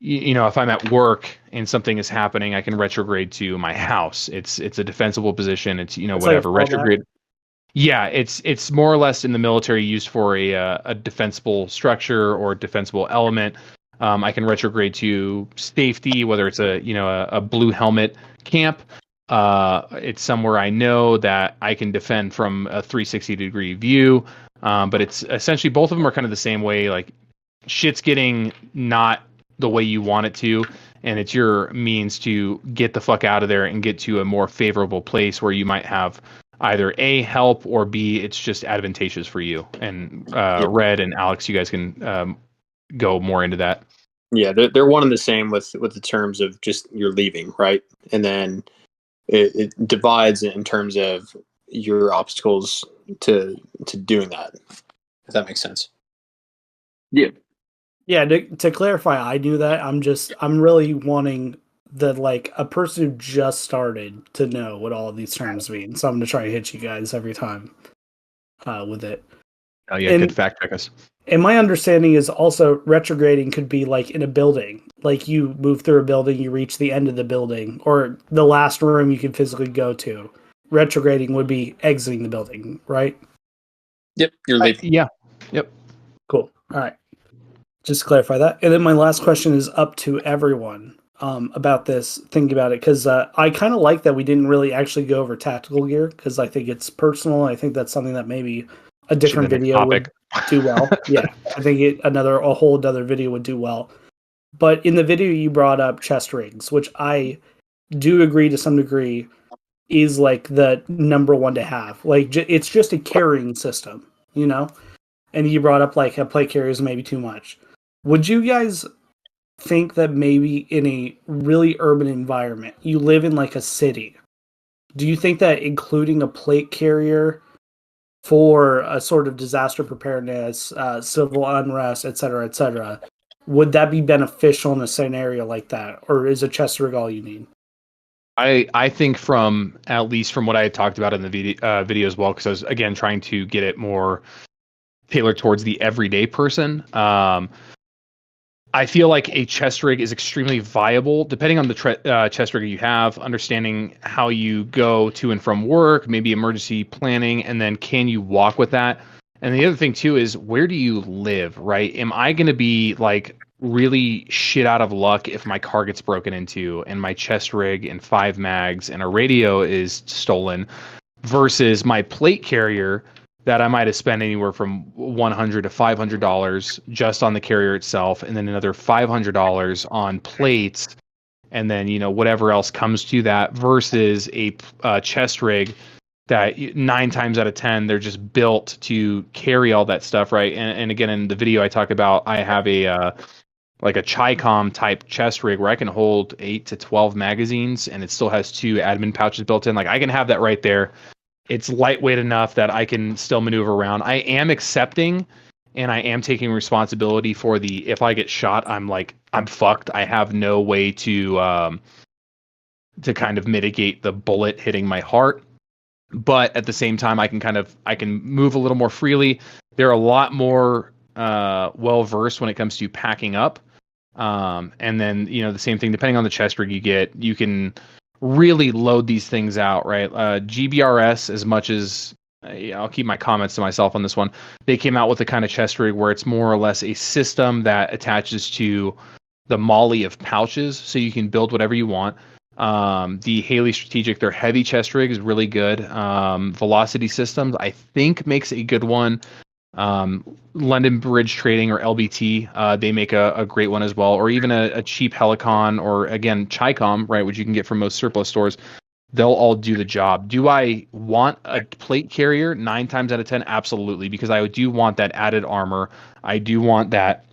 if I'm at work and something is happening, I can retrograde to my house. It's a defensible position. It's whatever, like retrograde. Yeah, it's more or less in the military used for a defensible structure or defensible element. I can retrograde to safety, whether it's a blue helmet camp. It's somewhere I know that I can defend from a 360-degree view. But it's essentially, both of them are kind of the same way. Like, shit's getting not the way you want it to, and it's your means to get the fuck out of there and get to a more favorable place where you might have either A, help, or B, it's just advantageous for you. And Red and Alex, you guys can go more into that. Yeah, they're one and the same with the terms of just you're leaving, right? And then it divides in terms of your obstacles to doing that, if that makes sense. Yeah. Yeah, to clarify, I do that. I'm really wanting like a person who just started to know what all of these terms mean. So I'm going to try and hit you guys every time with it. Oh yeah, good fact check us. And my understanding is also retrograding could be like in a building. Like, you move through a building, you reach the end of the building, or the last room you can physically go to. Retrograding would be exiting the building, right? Yep, you're leaving. Yeah. Yep. Cool. All right. Just to clarify that. And then my last question is up to everyone about this. Think about it, because I kind of like that we didn't really actually go over tactical gear, because I think it's personal. I think that's something that maybe a different video would do well. Yeah, I think a whole other video would do well. But in the video you brought up chest rigs, which I do agree to some degree is like the number one to have. Like, it's just a carrying system, And you brought up like a plate carrier is maybe too much. Would you guys think that maybe in a really urban environment, you live in like a city, do you think that including a plate carrier for a sort of disaster preparedness, civil unrest, etc., would that be beneficial in a scenario like that? Or is a chest rig all you need? I think at least from what I had talked about in the video as well, because I was, again, trying to get it more tailored towards the everyday person. I feel like a chest rig is extremely viable, depending on the chest rig you have, understanding how you go to and from work, maybe emergency planning, and then can you walk with that? And the other thing too is, where do you live, right? Am I going to be like really shit out of luck if my car gets broken into and my chest rig and 5 mags and a radio is stolen, versus my plate carrier that I might have spent anywhere from $100 to $500 just on the carrier itself, and then another $500 on plates, and then whatever else comes to that, versus a chest rig that 9 times out of 10 they're just built to carry all that stuff, right? And again, in the video I talk about, I have a like a Chi-Com type chest rig where I can hold 8 to 12 magazines, and it still has 2 admin pouches built in. Like, I can have that right there. It's lightweight enough that I can still maneuver around. I am accepting, and I am taking responsibility for if I get shot, I'm fucked. I have no way to kind of mitigate the bullet hitting my heart. but at the same time, I can move a little more freely. They're a lot more well versed when it comes to packing up. And then, the same thing, depending on the chest rig you get, you can really load these things out, right? GBRS, as much as I'll keep my comments to myself on this one, they came out with a kind of chest rig where it's more or less a system that attaches to the molly of pouches, so you can build whatever you want. The Haley Strategic, their heavy chest rig is really good. Velocity Systems, I think, makes a good one. London Bridge Trading, or LBT, they make a great one as well, or even a cheap Helicon, or again Chicom, right, which you can get from most surplus stores. They'll all do the job. Do I want a plate carrier 9 times out of 10? Absolutely, because I do want that added armor. I do want that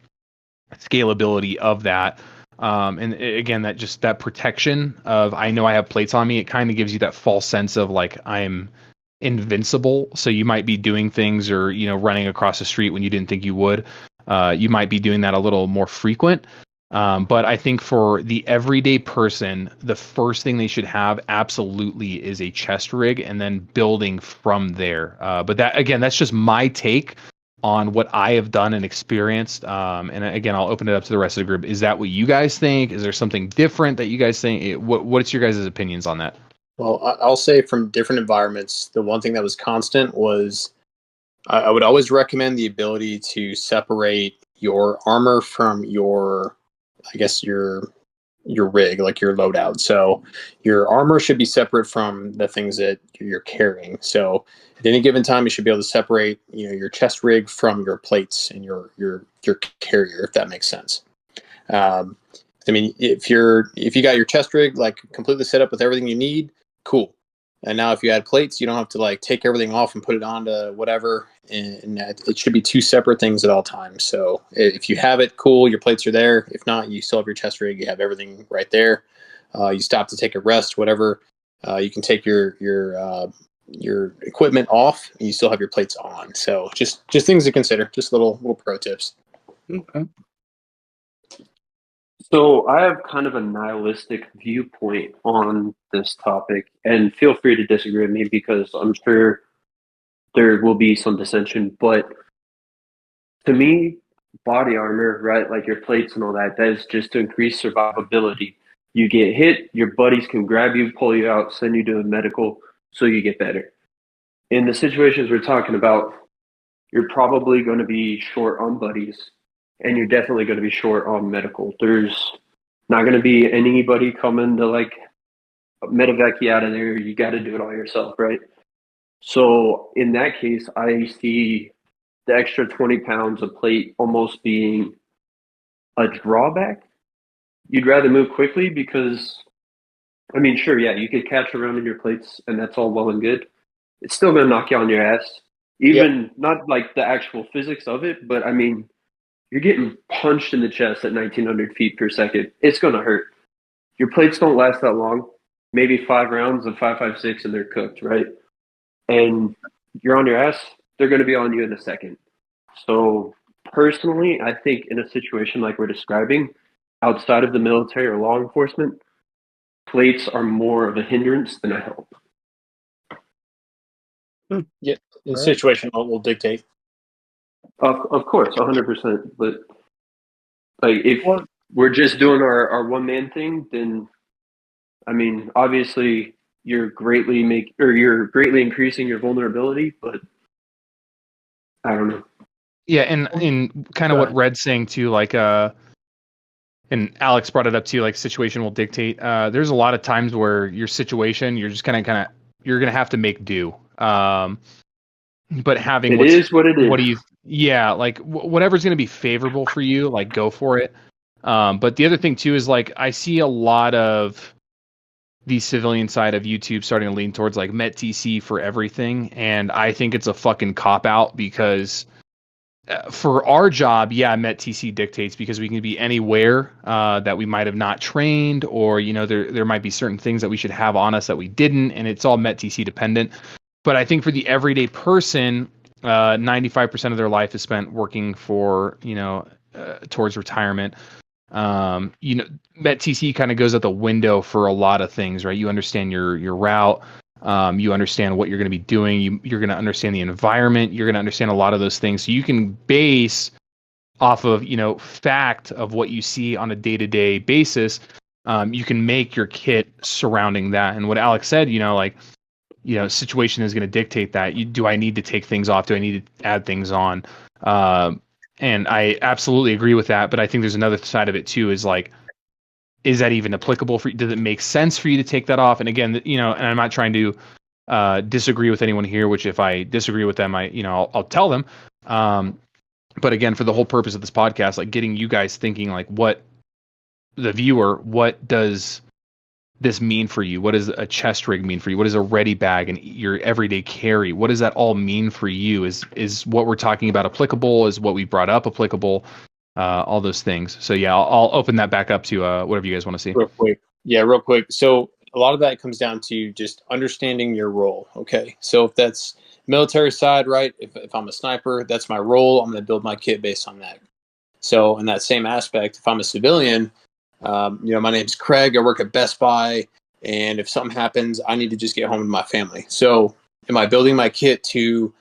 scalability of that. And again, that protection of, I know I have plates on me, it kind of gives you that false sense of like I'm invincible. So you might be doing things, or running across the street when you didn't think you would. You might be doing that a little more frequent. But I think for the everyday person, the first thing they should have absolutely is a chest rig, and then building from there. But that's just my take on what I have done and experienced. And again, I'll open it up to the rest of the group. Is that what you guys think? Is there something different that you guys think? What's your guys' opinions on that? Well, I'll say from different environments, the one thing that was constant was I would always recommend the ability to separate your armor from your rig, like your loadout. So your armor should be separate from the things that you're carrying. So at any given time, you should be able to separate, your chest rig from your plates and your carrier, if that makes sense. If you got your chest rig like completely set up with everything you need, cool. And now if you add plates, you don't have to like take everything off and put it onto whatever. And it should be 2 separate things at all times. So if you have it, cool, your plates are there. If not, you still have your chest rig. You have everything right there. You stop to take a rest, whatever. You can take your equipment off, and you still have your plates on. So just things to consider. Just little pro tips. Okay. So I have kind of a nihilistic viewpoint on this topic, and feel free to disagree with me, because I'm sure there will be some dissension. But to me, body armor, right, like your plates and all that, that is just to increase survivability. You get hit, your buddies can grab you, pull you out, send you to a medical, so you get better. In the situations we're talking about, you're probably going to be short on buddies, and you're definitely going to be short on medical. There's not going to be anybody coming to like medevac you out of there. You got to do it all yourself, right? So in that case, I see the extra 20 pounds of plate almost being a drawback. You'd rather move quickly because, sure, yeah, you could catch around in your plates, and that's all well and good. It's still going to knock you on your ass. Even not like the actual physics of it, but you're getting punched in the chest at 1900 feet per second. It's going to hurt. Your plates don't last that long. Maybe 5 rounds of 5.56 and they're cooked, right? And you're on your ass, they're going to be on you in a second. So personally, I think in a situation like we're describing, outside of the military or law enforcement, plates are more of a hindrance than a help. Yeah, the situation will dictate. Of course, 100%. But like, if we're just doing our one man thing, then obviously you're greatly increasing your vulnerability. But I don't know. Yeah, and kind of what Red's saying too, like and Alex brought it up too, like situation will dictate. There's a lot of times where your situation, you're just kind of you're gonna have to make do. But having it is what it is. What do you? Yeah, like whatever's going to be favorable for you, like go for it. But the other thing too is like I see a lot of the civilian side of YouTube starting to lean towards like METTC for everything, and I think it's a fucking cop out because for our job, yeah, METTC dictates because we can be anywhere that we might have not trained, or there might be certain things that we should have on us that we didn't, and it's all METTC dependent. But I think for the everyday person, 95% of their life is spent working for, towards retirement. METTC kind of goes out the window for a lot of things, right? You understand your route. You understand what you're going to be doing. You're going to understand the environment. You're going to understand a lot of those things. So you can base off of, fact of what you see on a day-to-day basis. You can make your kit surrounding that. And what Alex said, situation is going to dictate that. Do I need to take things off? Do I need to add things on? And I absolutely agree with that. But I think there's another side of it too, is that even applicable for you? Does it make sense for you to take that off? And again, and I'm not trying to disagree with anyone here, which if I disagree with them, I'll tell them. But again, for the whole purpose of this podcast, like getting you guys thinking, like what does this mean for you? What does a chest rig mean for you? What does a ready bag and your everyday carry? What does that all mean for you? Is what we're talking about applicable? Is what we brought up applicable? All those things. So yeah, I'll open that back up to whatever you guys want to see. Real quick. Yeah, real quick. So a lot of that comes down to just understanding your role. Okay. So if that's military side, right? If I'm a sniper, that's my role. I'm going to build my kit based on that. So in that same aspect, if I'm a civilian, my name's Craig. I work at Best Buy. And if something happens, I need to just get home to my family. So am I building my kit to,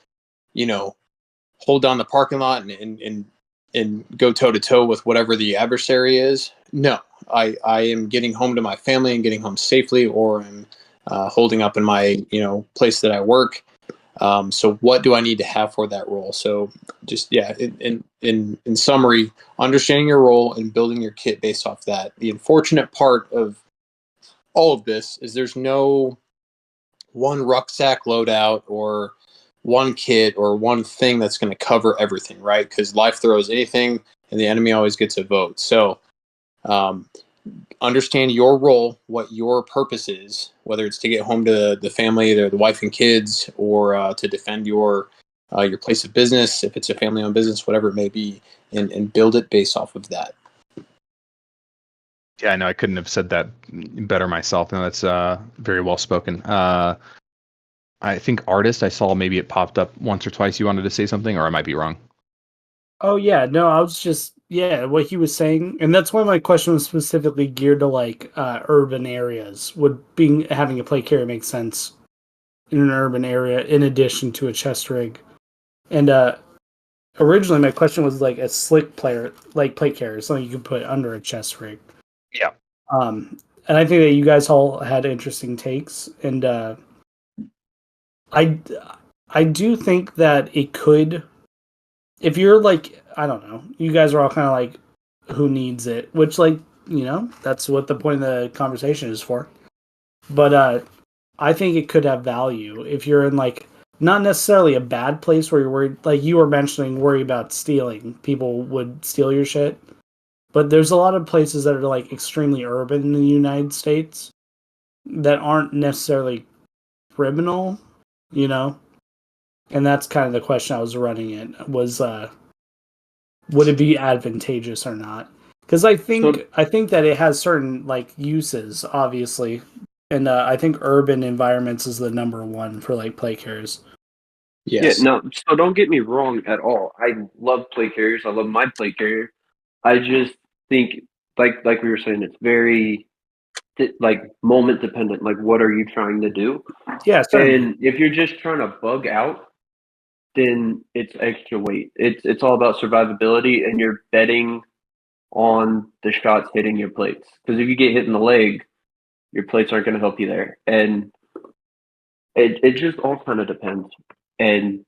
hold down the parking lot and go toe to toe with whatever the adversary is? No, I am getting home to my family and getting home safely, or I'm holding up in my, place that I work. So what do I need to have for that role? So just, in summary, understanding your role and building your kit based off that. The unfortunate part of all of this is there's no one rucksack loadout or one kit or one thing that's going to cover everything, right? Because life throws anything and the enemy always gets a vote. So understand your role, what your purpose is, whether it's to get home to the family, the wife and kids, or to defend your place of business, if it's a family-owned business, whatever it may be, and build it based off of that. Yeah, no, I couldn't have said that better myself. No, that's very well spoken. I think artist, I saw maybe it popped up once or twice. You wanted to say something, or I might be wrong. Oh yeah, no, I was just what he was saying, and that's why my question was specifically geared to urban areas. Would having a plate carrier make sense in an urban area in addition to a chest rig? And originally my question was like a slick plate carrier, something you could put under a chest rig. Yeah. And I think that you guys all had interesting takes, and I do think that it could, if you're I don't know, you guys are all kind of who needs it, which that's what the point of the conversation is for. But I think it could have value if you're in not necessarily a bad place where you're worried, like you were mentioning, worry about stealing. People would steal your shit. But there's a lot of places that are extremely urban in the United States that aren't necessarily criminal, And that's kind of the question I was running at, was would it be advantageous or not? Because I think that it has certain uses, obviously, and I think urban environments is the number one for plate carriers. Yes. Yeah, no. So don't get me wrong at all. I love plate carriers. I love my plate carrier. I just think, like we were saying, it's very moment dependent. Like, what are you trying to do? Yeah, certainly. And if you're just trying to bug out, then it's extra weight. It's all about survivability, and you're betting on the shots hitting your plates. Because if you get hit in the leg, your plates aren't going to help you there. And it just all kind of depends. And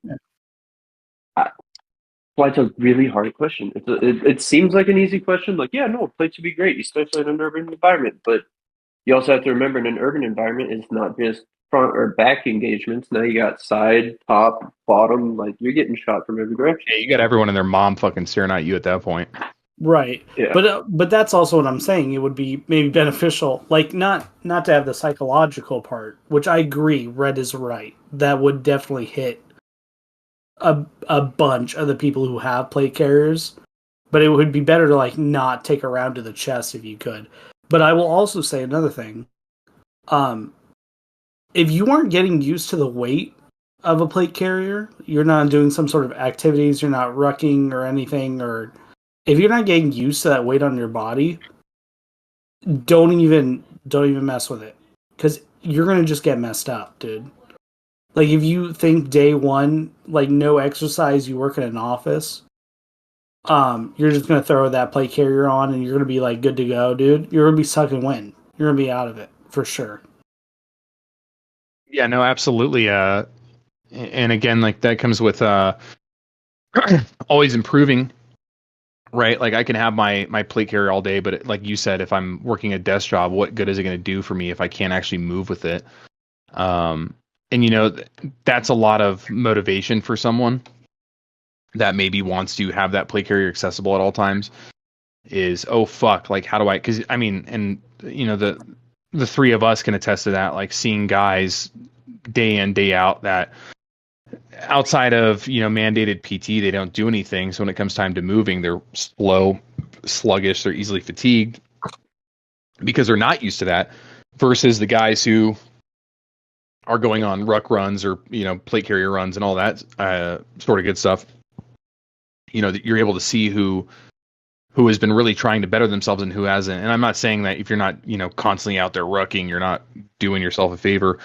why it's a really hard question. It seems like an easy question. Plates would be great, especially in an urban environment. But you also have to remember, in an urban environment, it's not just front or back engagements. Now you got side, top, bottom. You're getting shot from every direction. Yeah, you got everyone and their mom fucking staring at you at that point. Right. Yeah. But that's also what I'm saying. It would be maybe beneficial, not to have the psychological part, which I agree, Red is right. That would definitely hit a bunch of the people who have plate carriers, but it would be better to not take a round to the chest if you could. But I will also say another thing. If you aren't getting used to the weight of a plate carrier, you're not doing some sort of activities, you're not rucking or anything, or if you're not getting used to that weight on your body, don't even mess with it. Because you're gonna just get messed up, dude. Like if you think day one, like no exercise, you work in an office, you're just gonna throw that plate carrier on and you're gonna be like good to go, dude. You're gonna be sucking wind. You're gonna be out of it for sure. Yeah, no, absolutely. And again, like that comes with always improving, right? Like I can have my plate carrier all day, but like you said, if I'm working a desk job, what good is it going to do for me if I can't actually move with it? And you know, that's a lot of motivation for someone that maybe wants to have that plate carrier accessible at all times. Is, oh fuck, like how do I? Because I mean, and you know, the three of us can attest to that. Like seeing guys day in day out that outside of, you know, mandated PT, they don't do anything. So when it comes time to moving, they're slow, sluggish, they're easily fatigued because they're not used to that. Versus the guys who are going on ruck runs or, you know, plate carrier runs and all that sort of good stuff. You know, that you're able to see who has been really trying to better themselves and who hasn't. And I'm not saying that if you're not, you know, constantly out there rucking, you're not doing yourself a favor.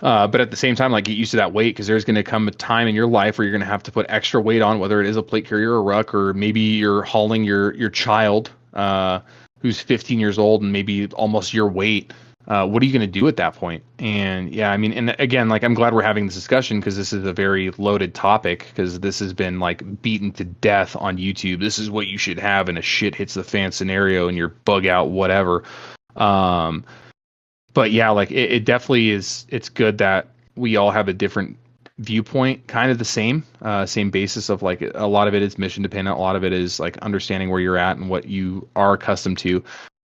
But at the same time, like, get used to that weight, because there's going to come a time in your life where you're going to have to put extra weight on, whether it is a plate carrier or a ruck, or maybe you're hauling your child who's 15 years old and maybe almost your weight. What are you going to do at that point? And yeah, I mean, and again, like, I'm glad we're having this discussion because this is a very loaded topic, because this has been like beaten to death on YouTube. This is what you should have in a shit hits the fan scenario and you're bug out, whatever. But yeah, like it definitely is. It's good that we all have a different viewpoint, kind of the same basis of, like, a lot of it is mission dependent. A lot of it is like understanding where you're at and what you are accustomed to.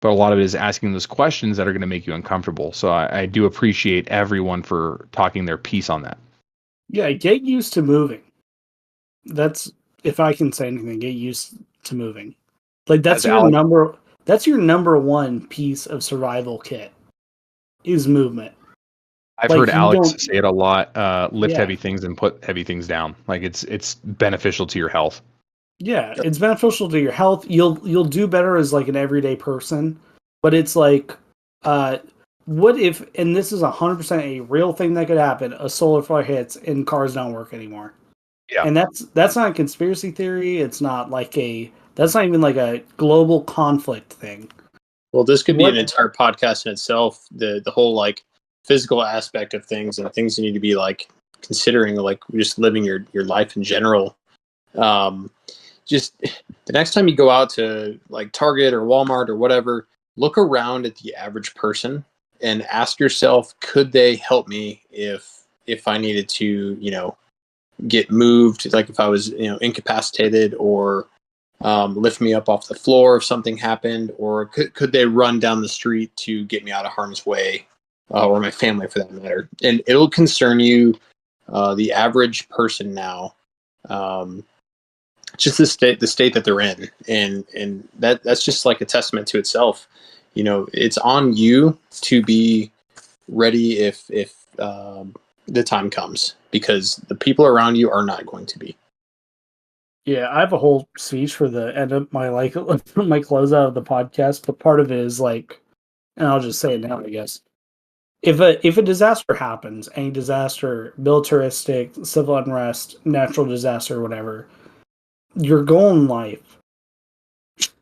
But a lot of it is asking those questions that are going to make you uncomfortable. So I do appreciate everyone for talking their piece on that. Yeah, get used to moving. That's, if I can say anything, get used to moving. Like that's your number one piece of survival kit is movement. I've Like, heard you Alex don't- say it a lot. Lift Yeah. heavy things and put heavy things down. Like it's beneficial to your health. Yeah, it's beneficial to your health. You'll do better as like an everyday person. But it's like, what if? And this is 100% a real thing that could happen. A solar flare hits and cars don't work anymore. Yeah. And that's not a conspiracy theory. It's not like that's not even like a global conflict thing. Well, this could be an entire podcast in itself. The whole like physical aspect of things and things you need to be like considering, like just living your life in general. Just the next time you go out to like Target or Walmart or whatever, look around at the average person and ask yourself, could they help me if I needed to, you know, get moved, like if I was, you know, incapacitated, or lift me up off the floor if something happened, or could they run down the street to get me out of harm's way, or my family for that matter. And it'll concern you, the average person now, just the state that they're in, and that's just like a testament to itself. You know, it's on you to be ready if the time comes, because the people around you are not going to be. Yeah, I have a whole speech for the end of my my closeout of the podcast, but part of it is like, and I'll just say it now, I guess. If a disaster happens, any disaster, militaristic, civil unrest, natural disaster, whatever, your goal in life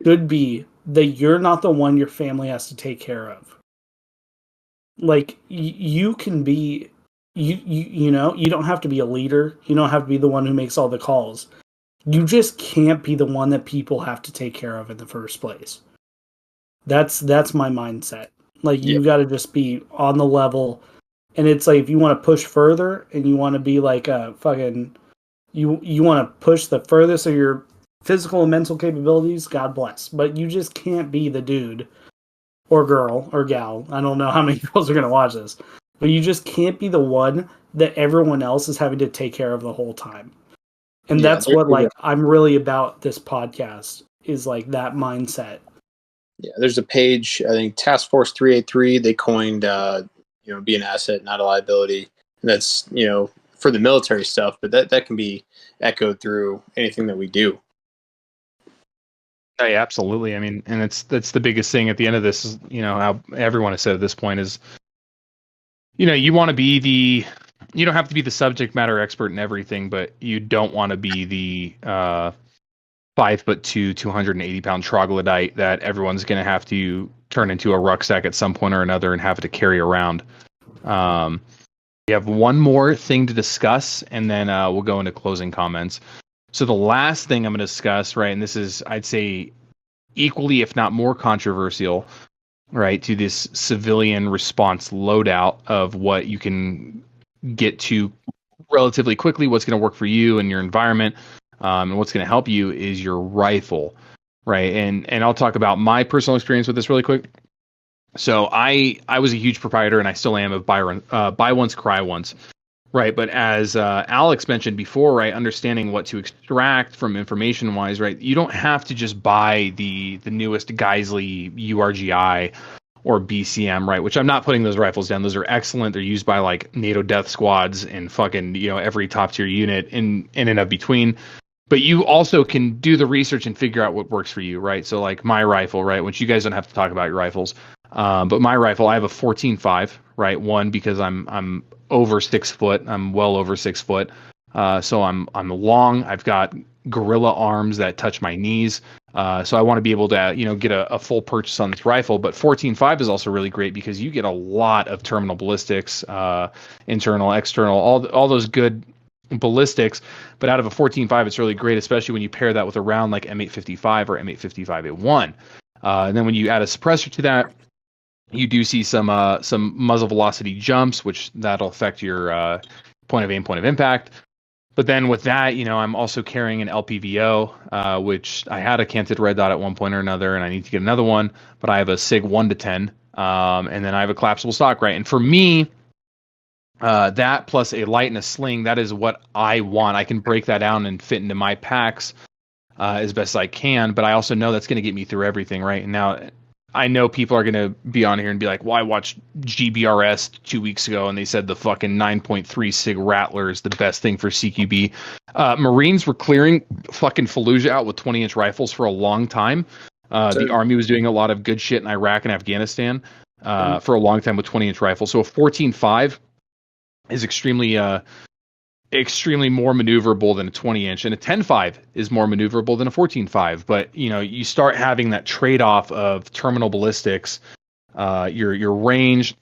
should be that you're not the one your family has to take care of. Like, you can be, you know, you don't have to be a leader. You don't have to be the one who makes all the calls. You just can't be the one that people have to take care of in the first place. That's my mindset. Like, you got to just be on the level. And it's like, if you want to push further and you want to be like a fucking, you want to push the furthest of your physical and mental capabilities, God bless. But you just can't be the dude or girl or gal. I don't know how many girls are going to watch this. But you just can't be the one that everyone else is having to take care of the whole time. And that's what, like, I'm really about this podcast, is like that mindset. Yeah, there's a page, I think Task Force 383, they coined, you know, be an asset, not a liability. And that's, you know, for the military stuff, but that can be echoed through anything that we do. Oh, yeah, absolutely. I mean, and that's the biggest thing at the end of this is, you know, how everyone has said at this point is you want to be you don't have to be the subject matter expert in everything, but you don't want to be the 5'2", 280-pound troglodyte that everyone's going to have to turn into a rucksack at some point or another and have to carry around. We have one more thing to discuss, and then we'll go into closing comments. So the last thing I'm going to discuss, right, and this is, I'd say, equally, if not more controversial, right, to this civilian response loadout of what you can get to relatively quickly, what's going to work for you and your environment, and what's going to help you is your rifle, right? And I'll talk about my personal experience with this really quick. So I was a huge proprietor, and I still am, of buy once, cry once, right? But as Alex mentioned before, right, understanding what to extract from information-wise, right, you don't have to just buy the newest Geisley URGI or BCM, right? Which I'm not putting those rifles down. Those are excellent. They're used by like NATO death squads and fucking, every top tier unit in and of between. But you also can do the research and figure out what works for you, right? So like my rifle, right? Which you guys don't have to talk about your rifles. But my rifle, I have a 14.5, right? One, because I'm over 6 foot. I'm well over 6 foot. So I'm long. I've got gorilla arms that touch my knees. So I want to be able to, get a full purchase on this rifle. But 14.5 is also really great because you get a lot of terminal ballistics, internal, external, all those good ballistics. But out of a 14.5, it's really great, especially when you pair that with a round like M855 or M855A1. And then when you add a suppressor to that, you do see some muzzle velocity jumps, which that'll affect your point of aim, point of impact. But then with that, I'm also carrying an LPVO, which I had a canted red dot at one point or another, and I need to get another one. But I have a SIG 1 to 10, and then I have a collapsible stock, right? And for me, that plus a light and a sling, that is what I want. I can break that down and fit into my packs as best I can, but I also know that's going to get me through everything, right? And now I know people are going to be on here and be like, well, I watched GBRS 2 weeks ago and they said the fucking 9.3 SIG Rattler is the best thing for CQB. Marines were clearing fucking Fallujah out with 20-inch rifles for a long time. The Army was doing a lot of good shit in Iraq and Afghanistan for a long time with 20-inch rifles. So a 14.5 is extremely more maneuverable than a 20-inch, and a 10.5 is more maneuverable than a 14.5. But you start having that trade-off of terminal ballistics, your range,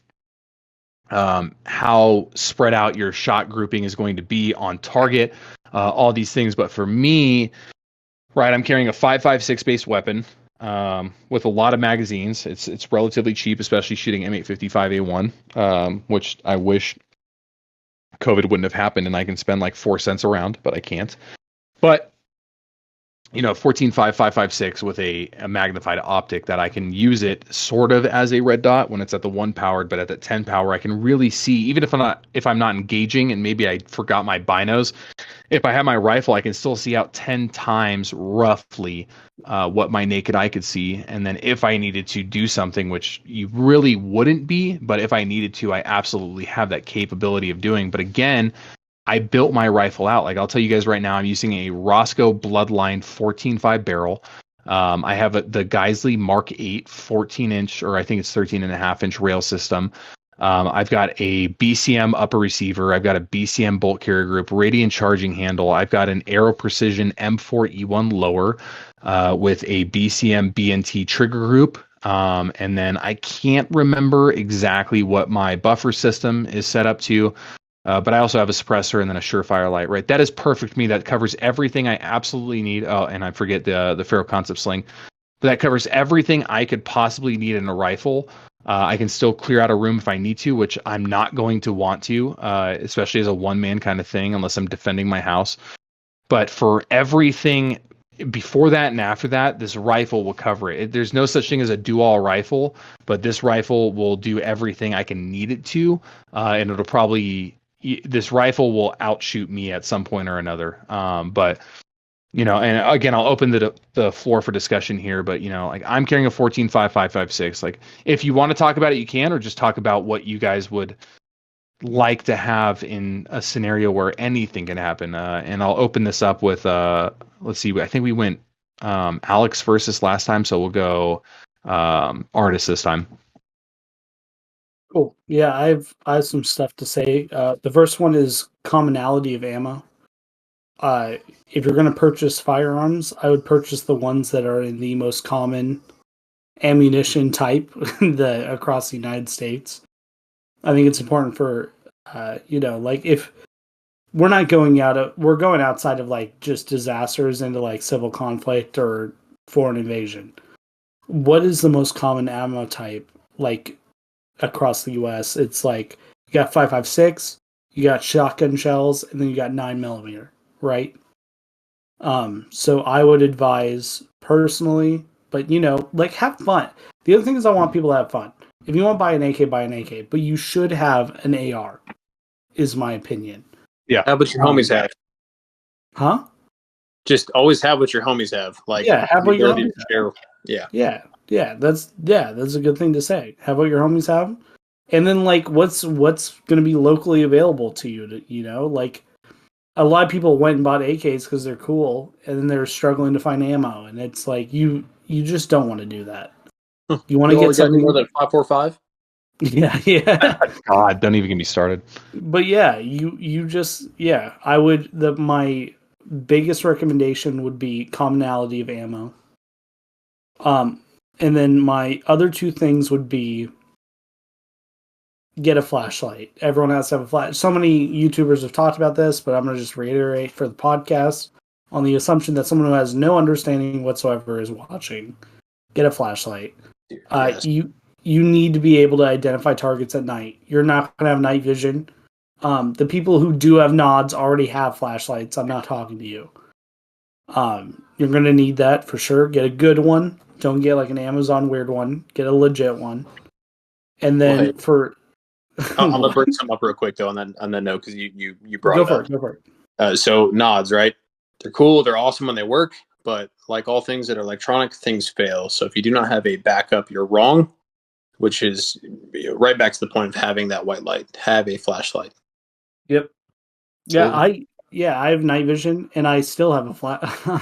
how spread out your shot grouping is going to be on target, all these things. But for me, right, I'm carrying a 5.56 based weapon with a lot of magazines. It's relatively cheap, especially shooting M855A1, which I wish COVID wouldn't have happened and I can spend like 4 cents a round, but I can't. But 14.5, 5.56 with a magnified optic that I can use it sort of as a red dot when it's at the 1 powered, but at the 10 power I can really see, even if I'm not engaging and maybe I forgot my binos, if I have my rifle I can still see out 10 times roughly what my naked eye could see. And then if I needed to do something, which you really wouldn't be, but if I needed to, I absolutely have that capability of doing. But again, I built my rifle out. Like I'll tell you guys right now, I'm using a Roscoe Bloodline 14.5 barrel. I have the Geisley Mark 8 14-inch, or I think it's 13.5-inch rail system. I've got a BCM upper receiver. I've got a BCM bolt carrier group, Radiant charging handle. I've got an Aero Precision M4E1 lower with a BCM BNT trigger group. And then I can't remember exactly what my buffer system is set up to. But I also have a suppressor and then a Surefire light, right? That is perfect for me. That covers everything I absolutely need. Oh, and I forget the Ferro Concept Sling. But that covers everything I could possibly need in a rifle. I can still clear out a room if I need to, which I'm not going to want to, especially as a one-man kind of thing, unless I'm defending my house. But for everything before that and after that, this rifle will cover it. There's no such thing as a do-all rifle, but this rifle will do everything I can need it to, and it'll probably... This rifle will outshoot me at some point or another. But and again, I'll open the floor for discussion here. But like I'm carrying a 14.5 5.56. Like if you want to talk about it, you can, or just talk about what you guys would like to have in a scenario where anything can happen. And I'll open this up with let's see. I think we went Alex first this last time, so we'll go Artist this time. Cool. Yeah, I have some stuff to say. The first one is commonality of ammo. If you're going to purchase firearms, I would purchase the ones that are in the most common ammunition type across the United States. I think it's important for like if we're going outside of like just disasters into like civil conflict or foreign invasion. What is the most common ammo type like across the US? It's like you got 5.56, you got shotgun shells, and then you got 9mm, right? So I would advise personally, but like have fun. The other thing is I want people to have fun. If you want to buy an AK, buy an AK, but you should have an AR, is my opinion. Yeah. How about your homies have? Huh? Just always have what your homies have. Like have what your homies have. Yeah. Yeah. That's a good thing to say. Have what your homies have, and then like what's going to be locally available to you. Like a lot of people went and bought AKs because they're cool, and then they're struggling to find ammo, and it's like you just don't want to do that. You want to get something more than 5.45. Yeah. God, don't even get me started. But yeah, you just I would my biggest recommendation would be commonality of ammo. And then my other two things would be get a flashlight. Everyone has to have a flash. So many YouTubers have talked about this, but I'm going to just reiterate for the podcast on the assumption that someone who has no understanding whatsoever is watching. Get a flashlight. Yes. You need to be able to identify targets at night. You're not going to have night vision. The people who do have nods already have flashlights. I'm not talking to you. You're going to need that for sure. Get a good one. Don't get like an Amazon weird one. Get a legit one. And then I'm gonna bring some up real quick though on that note because you brought it up. Go for it. So nods, right? They're cool. They're awesome when they work, but like all things that are electronic, things fail. So if you do not have a backup, you're wrong. Which is right back to the point of having that white light. Have a flashlight. Yep. Yeah, I have night vision, and I still have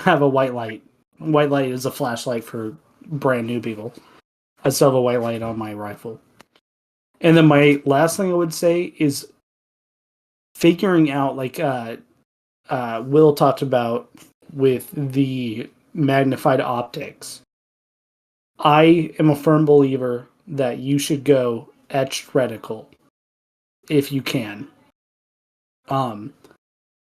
have a white light. White light is a flashlight for brand new people. I still have a white light on my rifle. And then my last thing I would say is figuring out, like Will talked about with the magnified optics. I am a firm believer that you should go etched reticle if you can.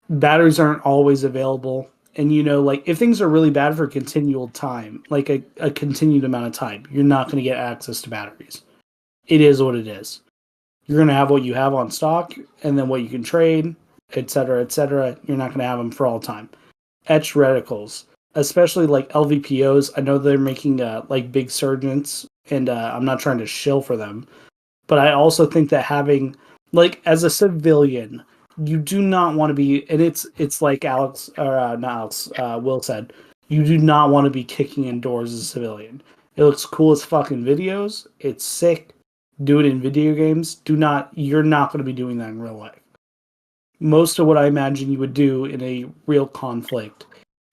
Batteries aren't always available. And like if things are really bad for continual time, like a continued amount of time, you're not going to get access to batteries. It is what it is. You're going to have what you have on stock and then what you can trade, etc., etc. You're not going to have them for all time. Etched reticles, especially like LVPOs, I know they're making like big surgence, and I'm not trying to shill for them. But I also think that having, like, as a civilian, you do not want to be, and it's like Will said, you do not want to be kicking indoors as a civilian. It looks cool as fucking videos. It's sick. Do it in video games. You're not going to be doing that in real life. Most of what I imagine you would do in a real conflict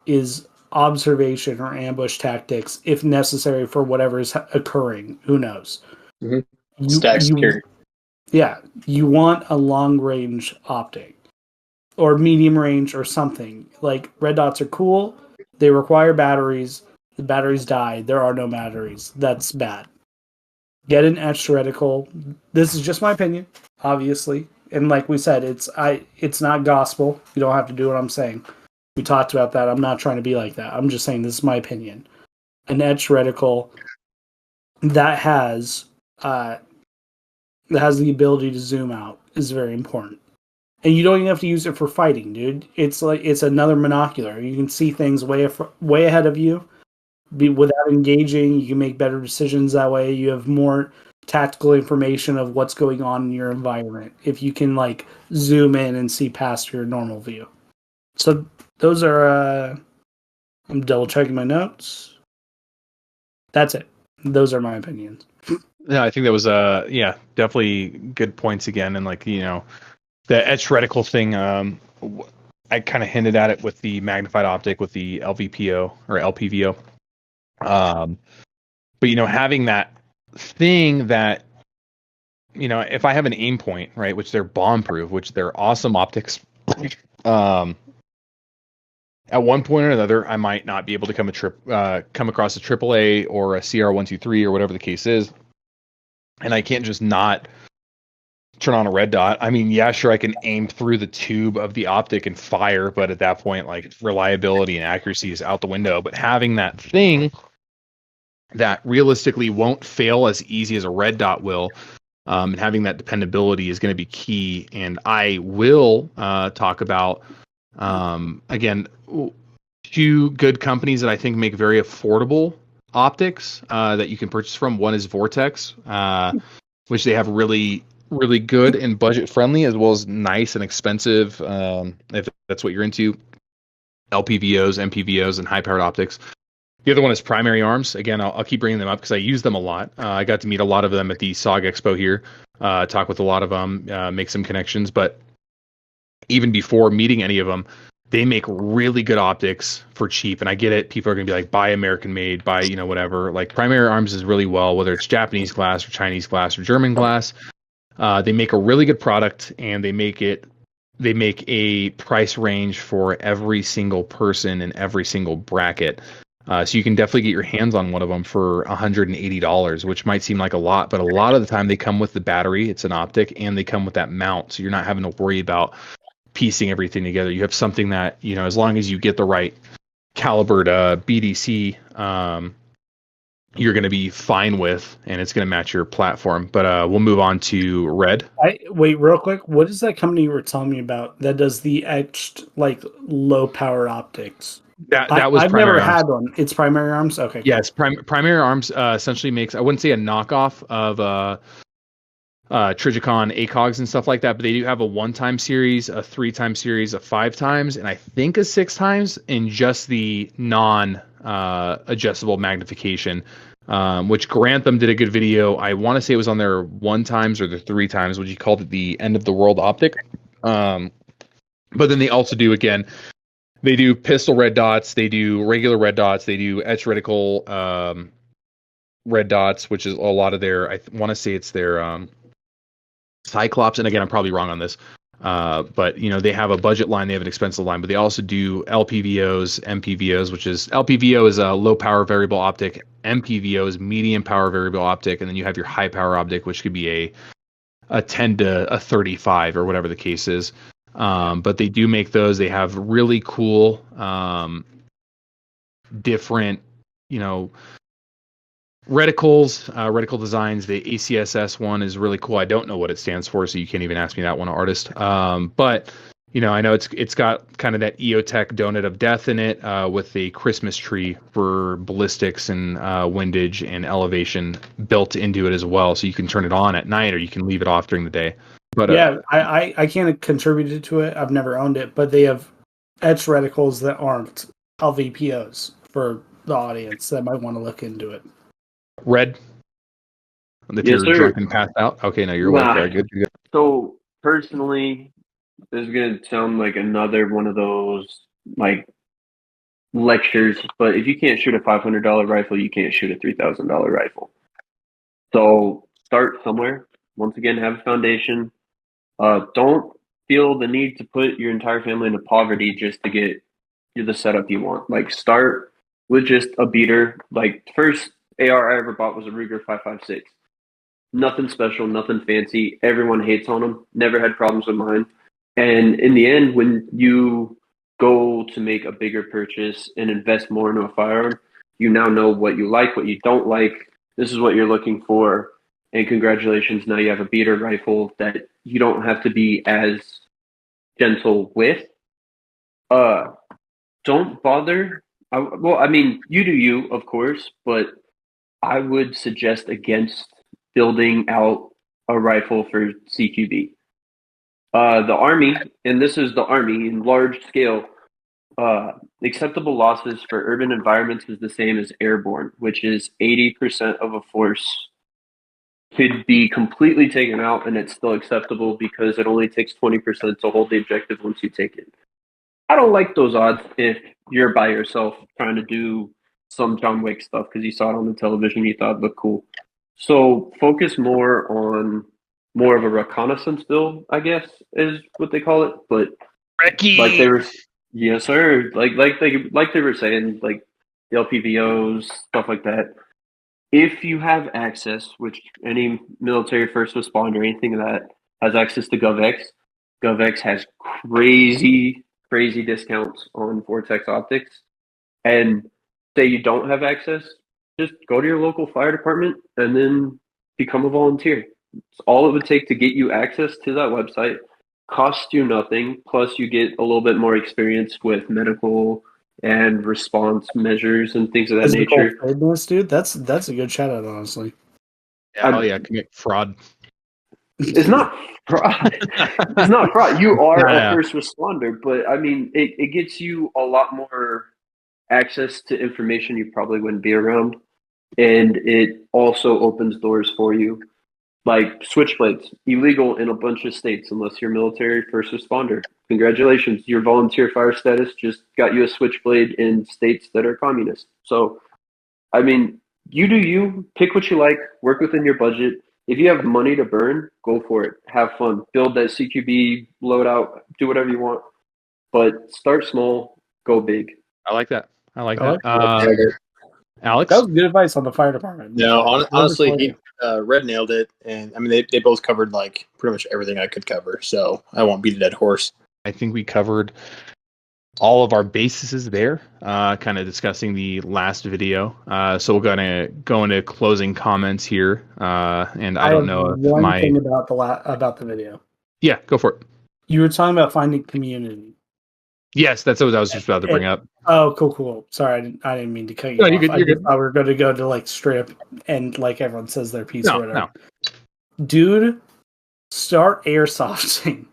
is observation or ambush tactics, if necessary, for whatever is occurring. Who knows? Mm-hmm. Stack security. Yeah, you want a long range optic or medium range or something. Like red dots are cool. They require batteries. The batteries die. There are no batteries. That's bad. Get an etched reticle. This is just my opinion, obviously. And like we said, it's not gospel. You don't have to do what I'm saying. We talked about that. I'm not trying to be like that. I'm just saying this is my opinion. An etched reticle that has the ability to zoom out is very important. And you don't even have to use it for fighting, dude. It's like it's another monocular. You can see things way ahead of you. Without engaging, you can make better decisions that way. You have more tactical information of what's going on in your environment if you can like zoom in and see past your normal view. So those are I'm double checking my notes. That's it. Those are my opinions. No, I think that was definitely good points again. And like, the etched reticle thing, I kind of hinted at it with the magnified optic with the LVPO or LPVO. But having that thing that if I have an aim point, right, which they're bomb proof, which they're awesome optics, at one point or another, I might not be able to come across a AAA or a CR123 or whatever the case is, and I can't just not turn on a red dot. I mean, yeah, sure, I can aim through the tube of the optic and fire, but at that point, like, reliability and accuracy is out the window. But having that thing that realistically won't fail as easy as a red dot will, and having that dependability is going to be key. And I will talk about, again, two good companies that I think make very affordable optics that you can purchase from. One is Vortex, which they have really good and budget friendly, as well as nice and expensive, if that's what you're into, LPVOs, MPVOs, and high powered optics. The other one is Primary Arms. Again, I'll keep bringing them up because I use them a lot. I got to meet a lot of them at the SOG Expo here, talk with a lot of them, make some connections. But even before meeting any of them, they make really good optics for cheap. And I get it. People are going to be like, buy American made, buy, whatever. Like, Primary Arms is really well, whether it's Japanese glass or Chinese glass or German glass. They make a really good product, and they make a price range for every single person in every single bracket. So you can definitely get your hands on one of them for $180, which might seem like a lot, but a lot of the time they come with the battery, it's an optic, and they come with that mount. So you're not having to worry about piecing everything together. You have something that, as long as you get the right calibered BDC, you're going to be fine with, and it's going to match your platform. But we'll move on to Red. Wait, real quick. What is that company you were telling me about that does the etched, like, low power optics? That was I've Primary never Arms. had one. It's Primary Arms? Okay. Yes, Primary Arms essentially makes, I wouldn't say a knockoff of Trigicon ACOGs and stuff like that, but they do have a 1-time series, a 3-time series, a 5-times, and I think a 6-times in just the non-adjustable magnification, which Grantham did a good video. I want to say it was on their 1-times or their 3-times, which he called it the end of the world optic. But then they also do, again, they do pistol red dots, they do regular red dots, they do etch reticle red dots, which is a lot of their, I want to say it's their Cyclops, and again, I'm probably wrong on this, but they have a budget line, they have an expensive line, but they also do LPVOs, MPVOs, which is, LPVO is a low power variable optic, MPVO is medium power variable optic, and then you have your high power optic, which could be a 10 to a 35 or whatever the case is. But they do make those. They have really cool, different, reticle designs. The ACSS one is really cool. I don't know what it stands for, so you can't even ask me that one, artist. But I know it's got kind of that EOTech donut of death in it, with a Christmas tree for ballistics and windage and elevation built into it as well. So you can turn it on at night, or you can leave it off during the day. But yeah, I can't contribute to it. I've never owned it, but they have etched reticles that aren't LVPOs for the audience that might want to look into it. Red? That Yes, you're sir. drunk and passed out? Okay, no, you're awake there. Good. So, personally, this is going to sound like another one of those, like, lectures, but if you can't shoot a $500 rifle, you can't shoot a $3,000 rifle. So, start somewhere. Once again, have a foundation. Don't feel the need to put your entire family into poverty just to get the setup you want. Like, start with just a beater. Like, first AR I ever bought was a Ruger 5.56. Nothing special, nothing fancy. Everyone hates on them. Never had problems with mine. And in the end, when you go to make a bigger purchase and invest more into a firearm, you now know what you like, what you don't like. This is what you're looking for. And congratulations, now you have a beater rifle that you don't have to be as gentle with. Don't bother. You do you, of course, but I would suggest against building out a rifle for CQB. The Army, and this is the Army in large scale, acceptable losses for urban environments is the same as airborne, which is 80% of a force could be completely taken out and it's still acceptable because it only takes 20% to hold the objective once you take it. I don't like those odds if you're by yourself trying to do some John Wick stuff because you saw it on the television, you thought it looked cool. So focus more on more of a reconnaissance bill, I guess is what they call it. But Recce. like they were, yes sir, like they were saying, like the LPVOs, stuff like that. If you have access, which any military first responder, anything of that has access to GovX, GovX has crazy discounts on Vortex optics. And say you don't have access, just go to your local fire department and then become a volunteer. It's all it would take to get you access to that website. Costs you nothing. Plus, you get a little bit more experience with medical and response measures and things of that Physical nature. fitness, dude. That's a good shout out, honestly. Hell yeah, commit fraud. It's not fraud. It's not fraud. You are Yeah. a first responder, but I mean, it gets you a lot more access to information you probably wouldn't be around. And it also opens doors for you. Like switchblades, illegal in a bunch of states unless you're military first responder. Congratulations, your volunteer fire status just got you a switchblade in states that are communist. So, I mean, you do you, pick what you like, work within your budget. If you have money to burn, go for it. Have fun. Build that CQB loadout, do whatever you want. But start small, go big. I like that. I like I that. like Alex? That was good advice on the fire department. No, honestly, Wonderful Red nailed it, and I mean they both covered like pretty much everything I could cover. So I won't beat a dead horse. I think we covered all of our bases there, kind of discussing the last video. So we're gonna go into closing comments here. And I don't know if one thing about the video. Yeah, go for it. You were talking about finding community. Yes, that's what I was just about to bring up. Oh, cool. Sorry, I didn't mean to cut you No, off. you're good, I you're just good. thought we were going to go to like strip and like everyone says their piece or whatever. No. Dude, start airsofting.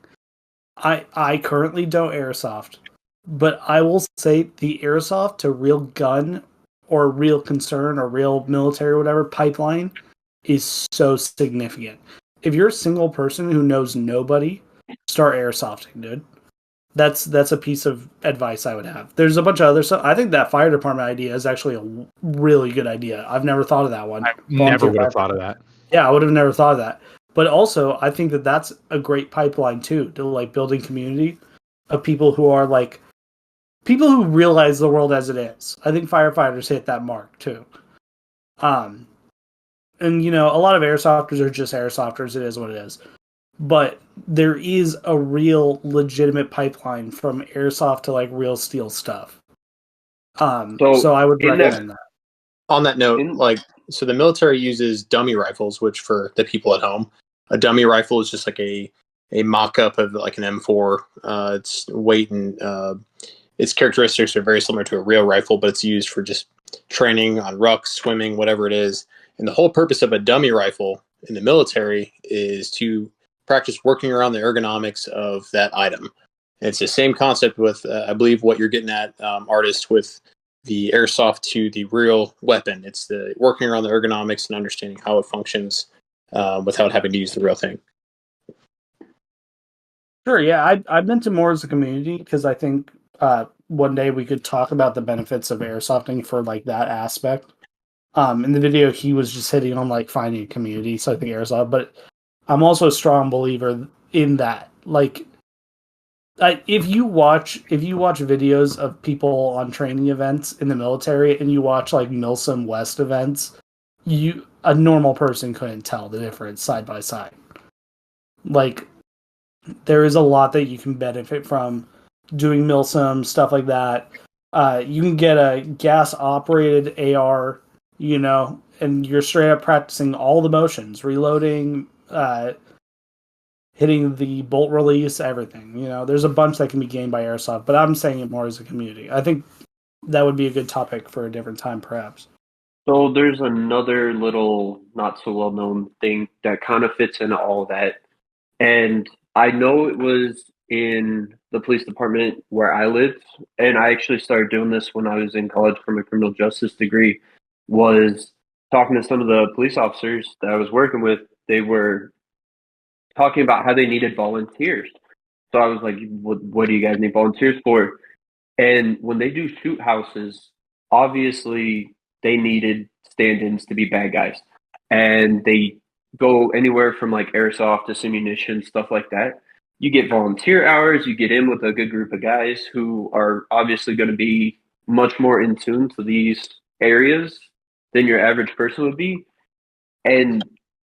I currently don't airsoft, but I will say the airsoft to real gun or real concern or real military or whatever pipeline is so significant. If you're a single person who knows nobody, start airsofting, dude. That's a piece of advice I would have. There's a bunch of other stuff. I think that fire department idea is actually a really good idea. I've never thought of that one. I never would have thought of that. Yeah, I would have never thought of that. But also, I think that that's a great pipeline too, to like building community of people who are like people who realize the world as it is. I think firefighters hit that mark too. And you know, a lot of airsofters are just airsofters. It is what it is. But there is a real legitimate pipeline from airsoft to like real steel stuff. So I would recommend that. On that note, so the military uses dummy rifles, which for the people at home, a dummy rifle is just like a mock-up of like an M4. Its weight and its characteristics are very similar to a real rifle, but it's used for just training on rucks, swimming, whatever it is. And the whole purpose of a dummy rifle in the military is to practice working around the ergonomics of that item. And it's the same concept with, I believe, what you're getting at, artist, with the airsoft to the real weapon. It's the working around the ergonomics and understanding how it functions without having to use the real thing. Sure, yeah. I meant it more as a community because I think one day we could talk about the benefits of airsofting for like that aspect. In the video, he was just hitting on like finding a community, so I think airsoft. But I'm also a strong believer in that. Like, if you watch videos of people on training events in the military, and you watch like Milsim West events, a normal person couldn't tell the difference side by side. Like, there is a lot that you can benefit from doing Milsim stuff like that. You can get a gas operated AR, you know, and you're straight up practicing all the motions, reloading, hitting the bolt release, everything. You know, there's a bunch that can be gained by airsoft, but I'm saying it more as a community. I think that would be a good topic for a different time, perhaps. So there's another little not so well known thing that kind of fits into all of that. And I know it was in the police department where I lived, and I actually started doing this when I was in college for my criminal justice degree, was talking to some of the police officers that I was working with. They were talking about how they needed volunteers. So I was like, what do you guys need volunteers for? And when they do shoot houses, obviously they needed stand-ins to be bad guys. And they go anywhere from like airsoft to ammunition, stuff like that. You get volunteer hours, you get in with a good group of guys who are obviously going to be much more in tune to these areas than your average person would be. And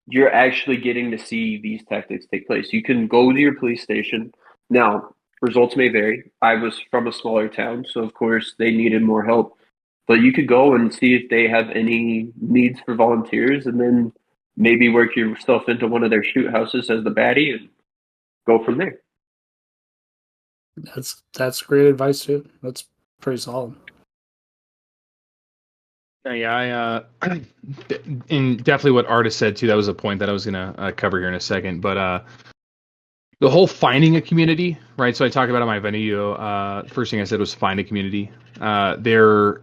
you're actually getting to see these tactics take place. You can go to your police station. Now, results may vary. I was from a smaller town, so of course they needed more help. But you could go and see if they have any needs for volunteers, and then maybe work yourself into one of their shoot houses as the baddie and go from there. That's great advice too. That's pretty solid. Yeah, and definitely what Artis said too. That was a point that I was gonna cover here in a second. But the whole finding a community, right? So I talked about in my video. First thing I said was find a community. There,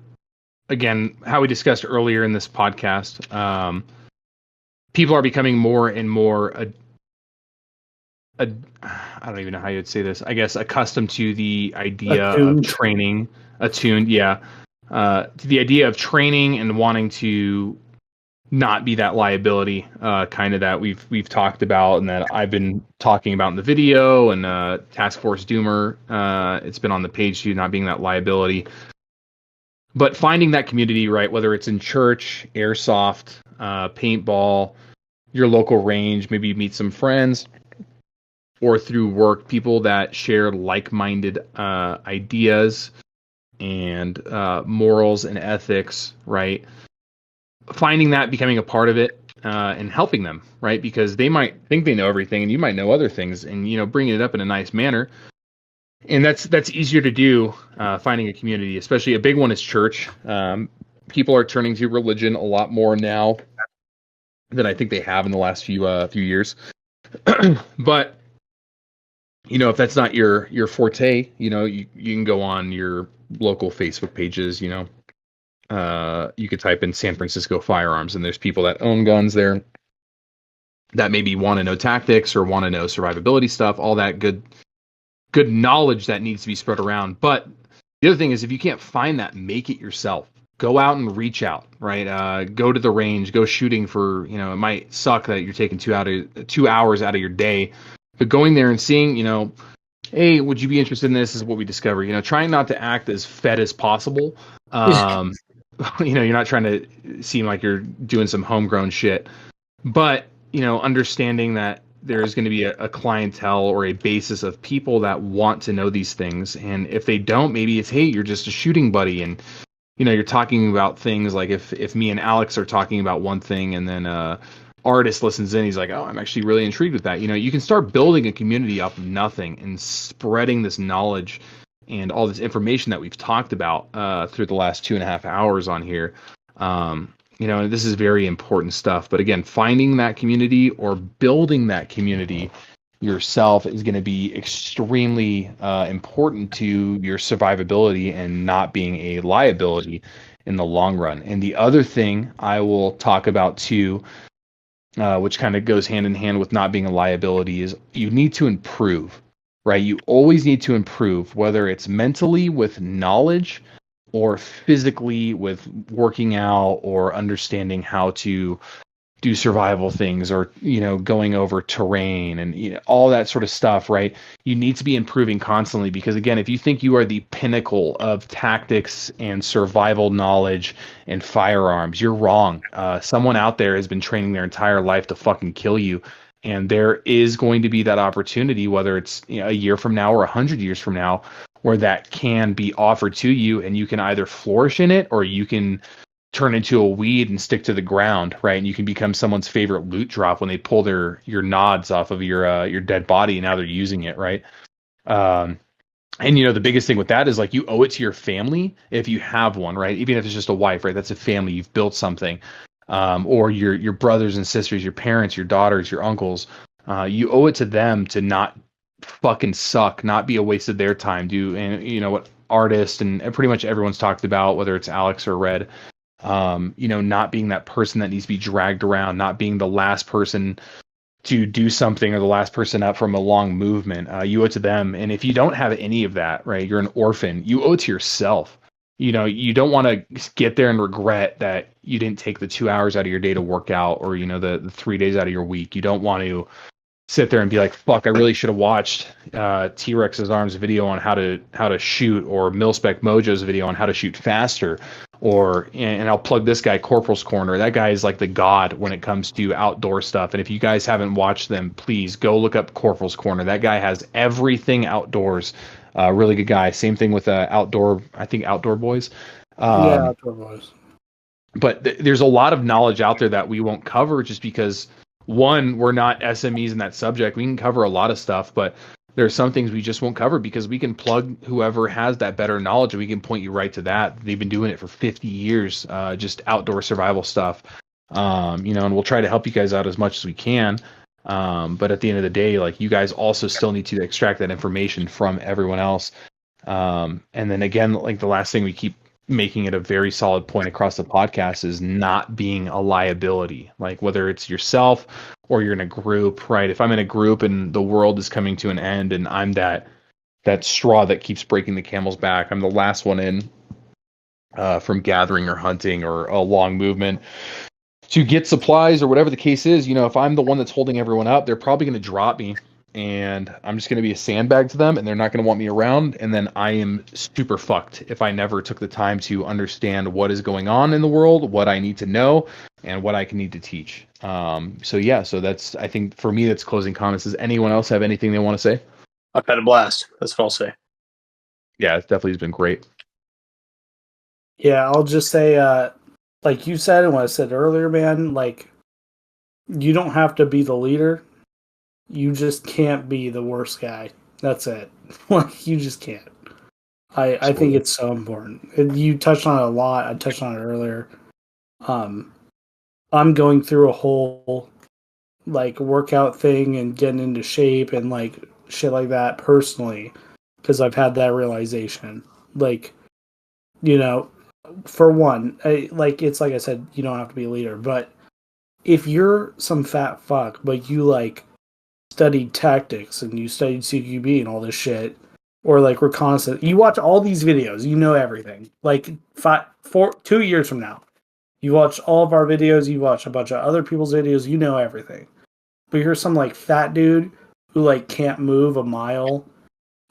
again, how we discussed earlier in this podcast. People are becoming more and more I don't even know how you'd say this. I guess accustomed to the idea of training, attuned, yeah, to the idea of training and wanting to not be that liability, kind of that we've talked about and that I've been talking about in the video and Task Force Doomer. It's been on the page too, not being that liability. But finding that community, right? Whether it's in church, airsoft, paintball, your local range, maybe you meet some friends, or through work, people that share like-minded ideas and morals and ethics, right? Finding that, becoming a part of it, and helping them, right? Because they might think they know everything, and you might know other things, and bringing it up in a nice manner. And that's easier to do. Finding a community, especially a big one, is church. People are turning to religion a lot more now than I think they have in the last few years. But if that's not your forte, you can go on your local Facebook pages. You could type in San Francisco firearms, and there's people that own guns there that maybe want to know tactics or want to know survivability stuff, all that good knowledge that needs to be spread around. But the other thing is, if you can't find that, make it yourself. Go out and reach out, right? Go to the range, go shooting for, it might suck that you're taking 2 hours out of your day, but going there and seeing, hey, would you be interested in this? Is what we discovered. Trying not to act as fed as possible. You're not trying to seem like you're doing some homegrown shit, but understanding that there's going to be a clientele or a basis of people that want to know these things, and if they don't, maybe it's, hey, you're just a shooting buddy, and you're talking about things like if me and Alex are talking about one thing, and then Artist listens in, he's like, oh, I'm actually really intrigued with that. You can start building a community off of nothing and spreading this knowledge and all this information that we've talked about through the last 2.5 hours on here. This is very important stuff. But again, finding that community or building that community yourself is going to be extremely important to your survivability and not being a liability in the long run. And the other thing I will talk about too, which kind of goes hand in hand with not being a liability, is you need to improve, right? You always need to improve, whether it's mentally with knowledge or physically with working out or understanding how to do survival things, or going over terrain and all that sort of stuff, right? You need to be improving constantly, because again, if you think you are the pinnacle of tactics and survival knowledge and firearms, you're wrong. Someone out there has been training their entire life to fucking kill you, and there is going to be that opportunity, whether it's a year from now or 100 years from now, where that can be offered to you, and you can either flourish in it or you can turn into a weed and stick to the ground, right? And you can become someone's favorite loot drop when they pull your nods off of your dead body, and now they're using it, right? And the biggest thing with that is, like, you owe it to your family if you have one, right? Even if it's just a wife, right? That's a family. You've built something, or your brothers and sisters, your parents, your daughters, your uncles. You owe it to them to not fucking suck, not be a waste of their time. And what Artist and pretty much everyone's talked about, whether it's Alex or Red. Not being that person that needs to be dragged around, not being the last person to do something or the last person up from a long movement. You owe it to them. And if you don't have any of that, right, you're an orphan. You owe it to yourself. you don't want to get there and regret that you didn't take the 2 hours out of your day to work out, or, the 3 days out of your week. You don't want to sit there and be like, fuck, I really should have watched T-Rex's Arms video on how to shoot, or Milspec Mojo's video on how to shoot faster, and I'll plug this guy, Corporal's Corner. That guy is like the god when it comes to outdoor stuff. And if you guys haven't watched them, please go look up Corporal's Corner. That guy has everything outdoors. Really good guy. Same thing with Outdoor Boys. Outdoor Boys. But there's a lot of knowledge out there that we won't cover just because, one, we're not SMEs in that subject. We can cover a lot of stuff, but there's some things we just won't cover because we can plug whoever has that better knowledge, and we can point you right to that. They've been doing it for 50 years, just outdoor survival stuff. And we'll try to help you guys out as much as we can. But at the end of the day, like, you guys also still need to extract that information from everyone else. And then again, like, the last thing we keep making it a very solid point across the podcast is not being a liability. Like, whether it's yourself or you're in a group, right? If I'm in a group and the world is coming to an end and I'm that straw that keeps breaking the camel's back, I'm the last one in from gathering or hunting or a long movement to get supplies or whatever the case is. If I'm the one that's holding everyone up, they're probably going to drop me, and I'm just going to be a sandbag to them, and they're not going to want me around. And then I am super fucked if I never took the time to understand what is going on in the world, what I need to know, and what I can need to teach. So that's, I think for me, that's closing comments. Does anyone else have anything they want to say? I've had a blast. That's what I'll say. Yeah, it definitely has been great. Yeah, I'll just say, like you said, and what I said earlier, man, like, you don't have to be the leader. You just can't be the worst guy. That's it. Like, you just can't. I think it's so important. You touched on it a lot. I touched on it earlier. I'm going through a whole, like, workout thing and getting into shape and, like, shit like that personally, because I've had that realization. Like, for one, it's like I said, you don't have to be a leader, but if you're some fat fuck, but you, like, studied tactics and you studied CQB and all this shit, or, like, reconnaissance, you watch all these videos, you know everything. Like, 2 years from now, you watch all of our videos, you watch a bunch of other people's videos, you know everything. But you're some, like, fat dude who, like, can't move a mile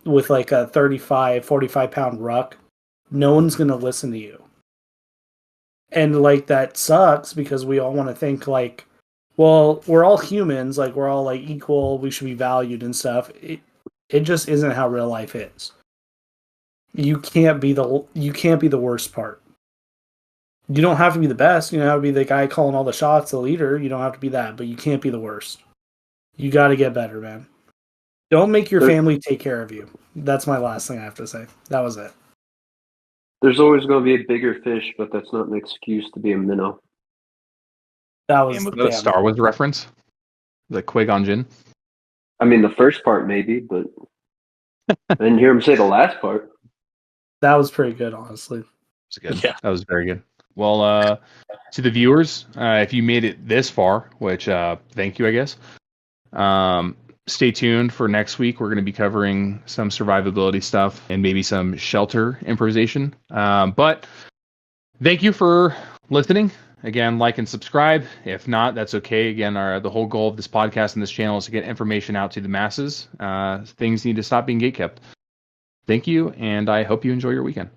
with, like, a 35, 45-pound ruck. No one's going to listen to you. And, like, that sucks because we all want to think, like, well, we're all humans, like, we're all, like, equal, we should be valued and stuff. It just isn't how real life is. You can't be the worst part. You don't have to be the best. You don't have to be the guy calling all the shots, the leader. You don't have to be that, but you can't be the worst. You got to get better, man. Don't make your family take care of you. That's my last thing I have to say. That was it. There's always going to be a bigger fish, but that's not an excuse to be a minnow. That was a Star Wars reference? The Qui-Gon Jinn? I mean, the first part maybe, but I didn't hear him say the last part. That was pretty good, honestly. That's good. Yeah. That was very good. Well, to the viewers, if you made it this far, which thank you, I guess. Stay tuned for next week. We're going to be covering some survivability stuff and maybe some shelter improvisation. But thank you for listening. Again, like and subscribe. If not, that's okay. Again, the whole goal of this podcast and this channel is to get information out to the masses. Things need to stop being gatekept. Thank you, and I hope you enjoy your weekend.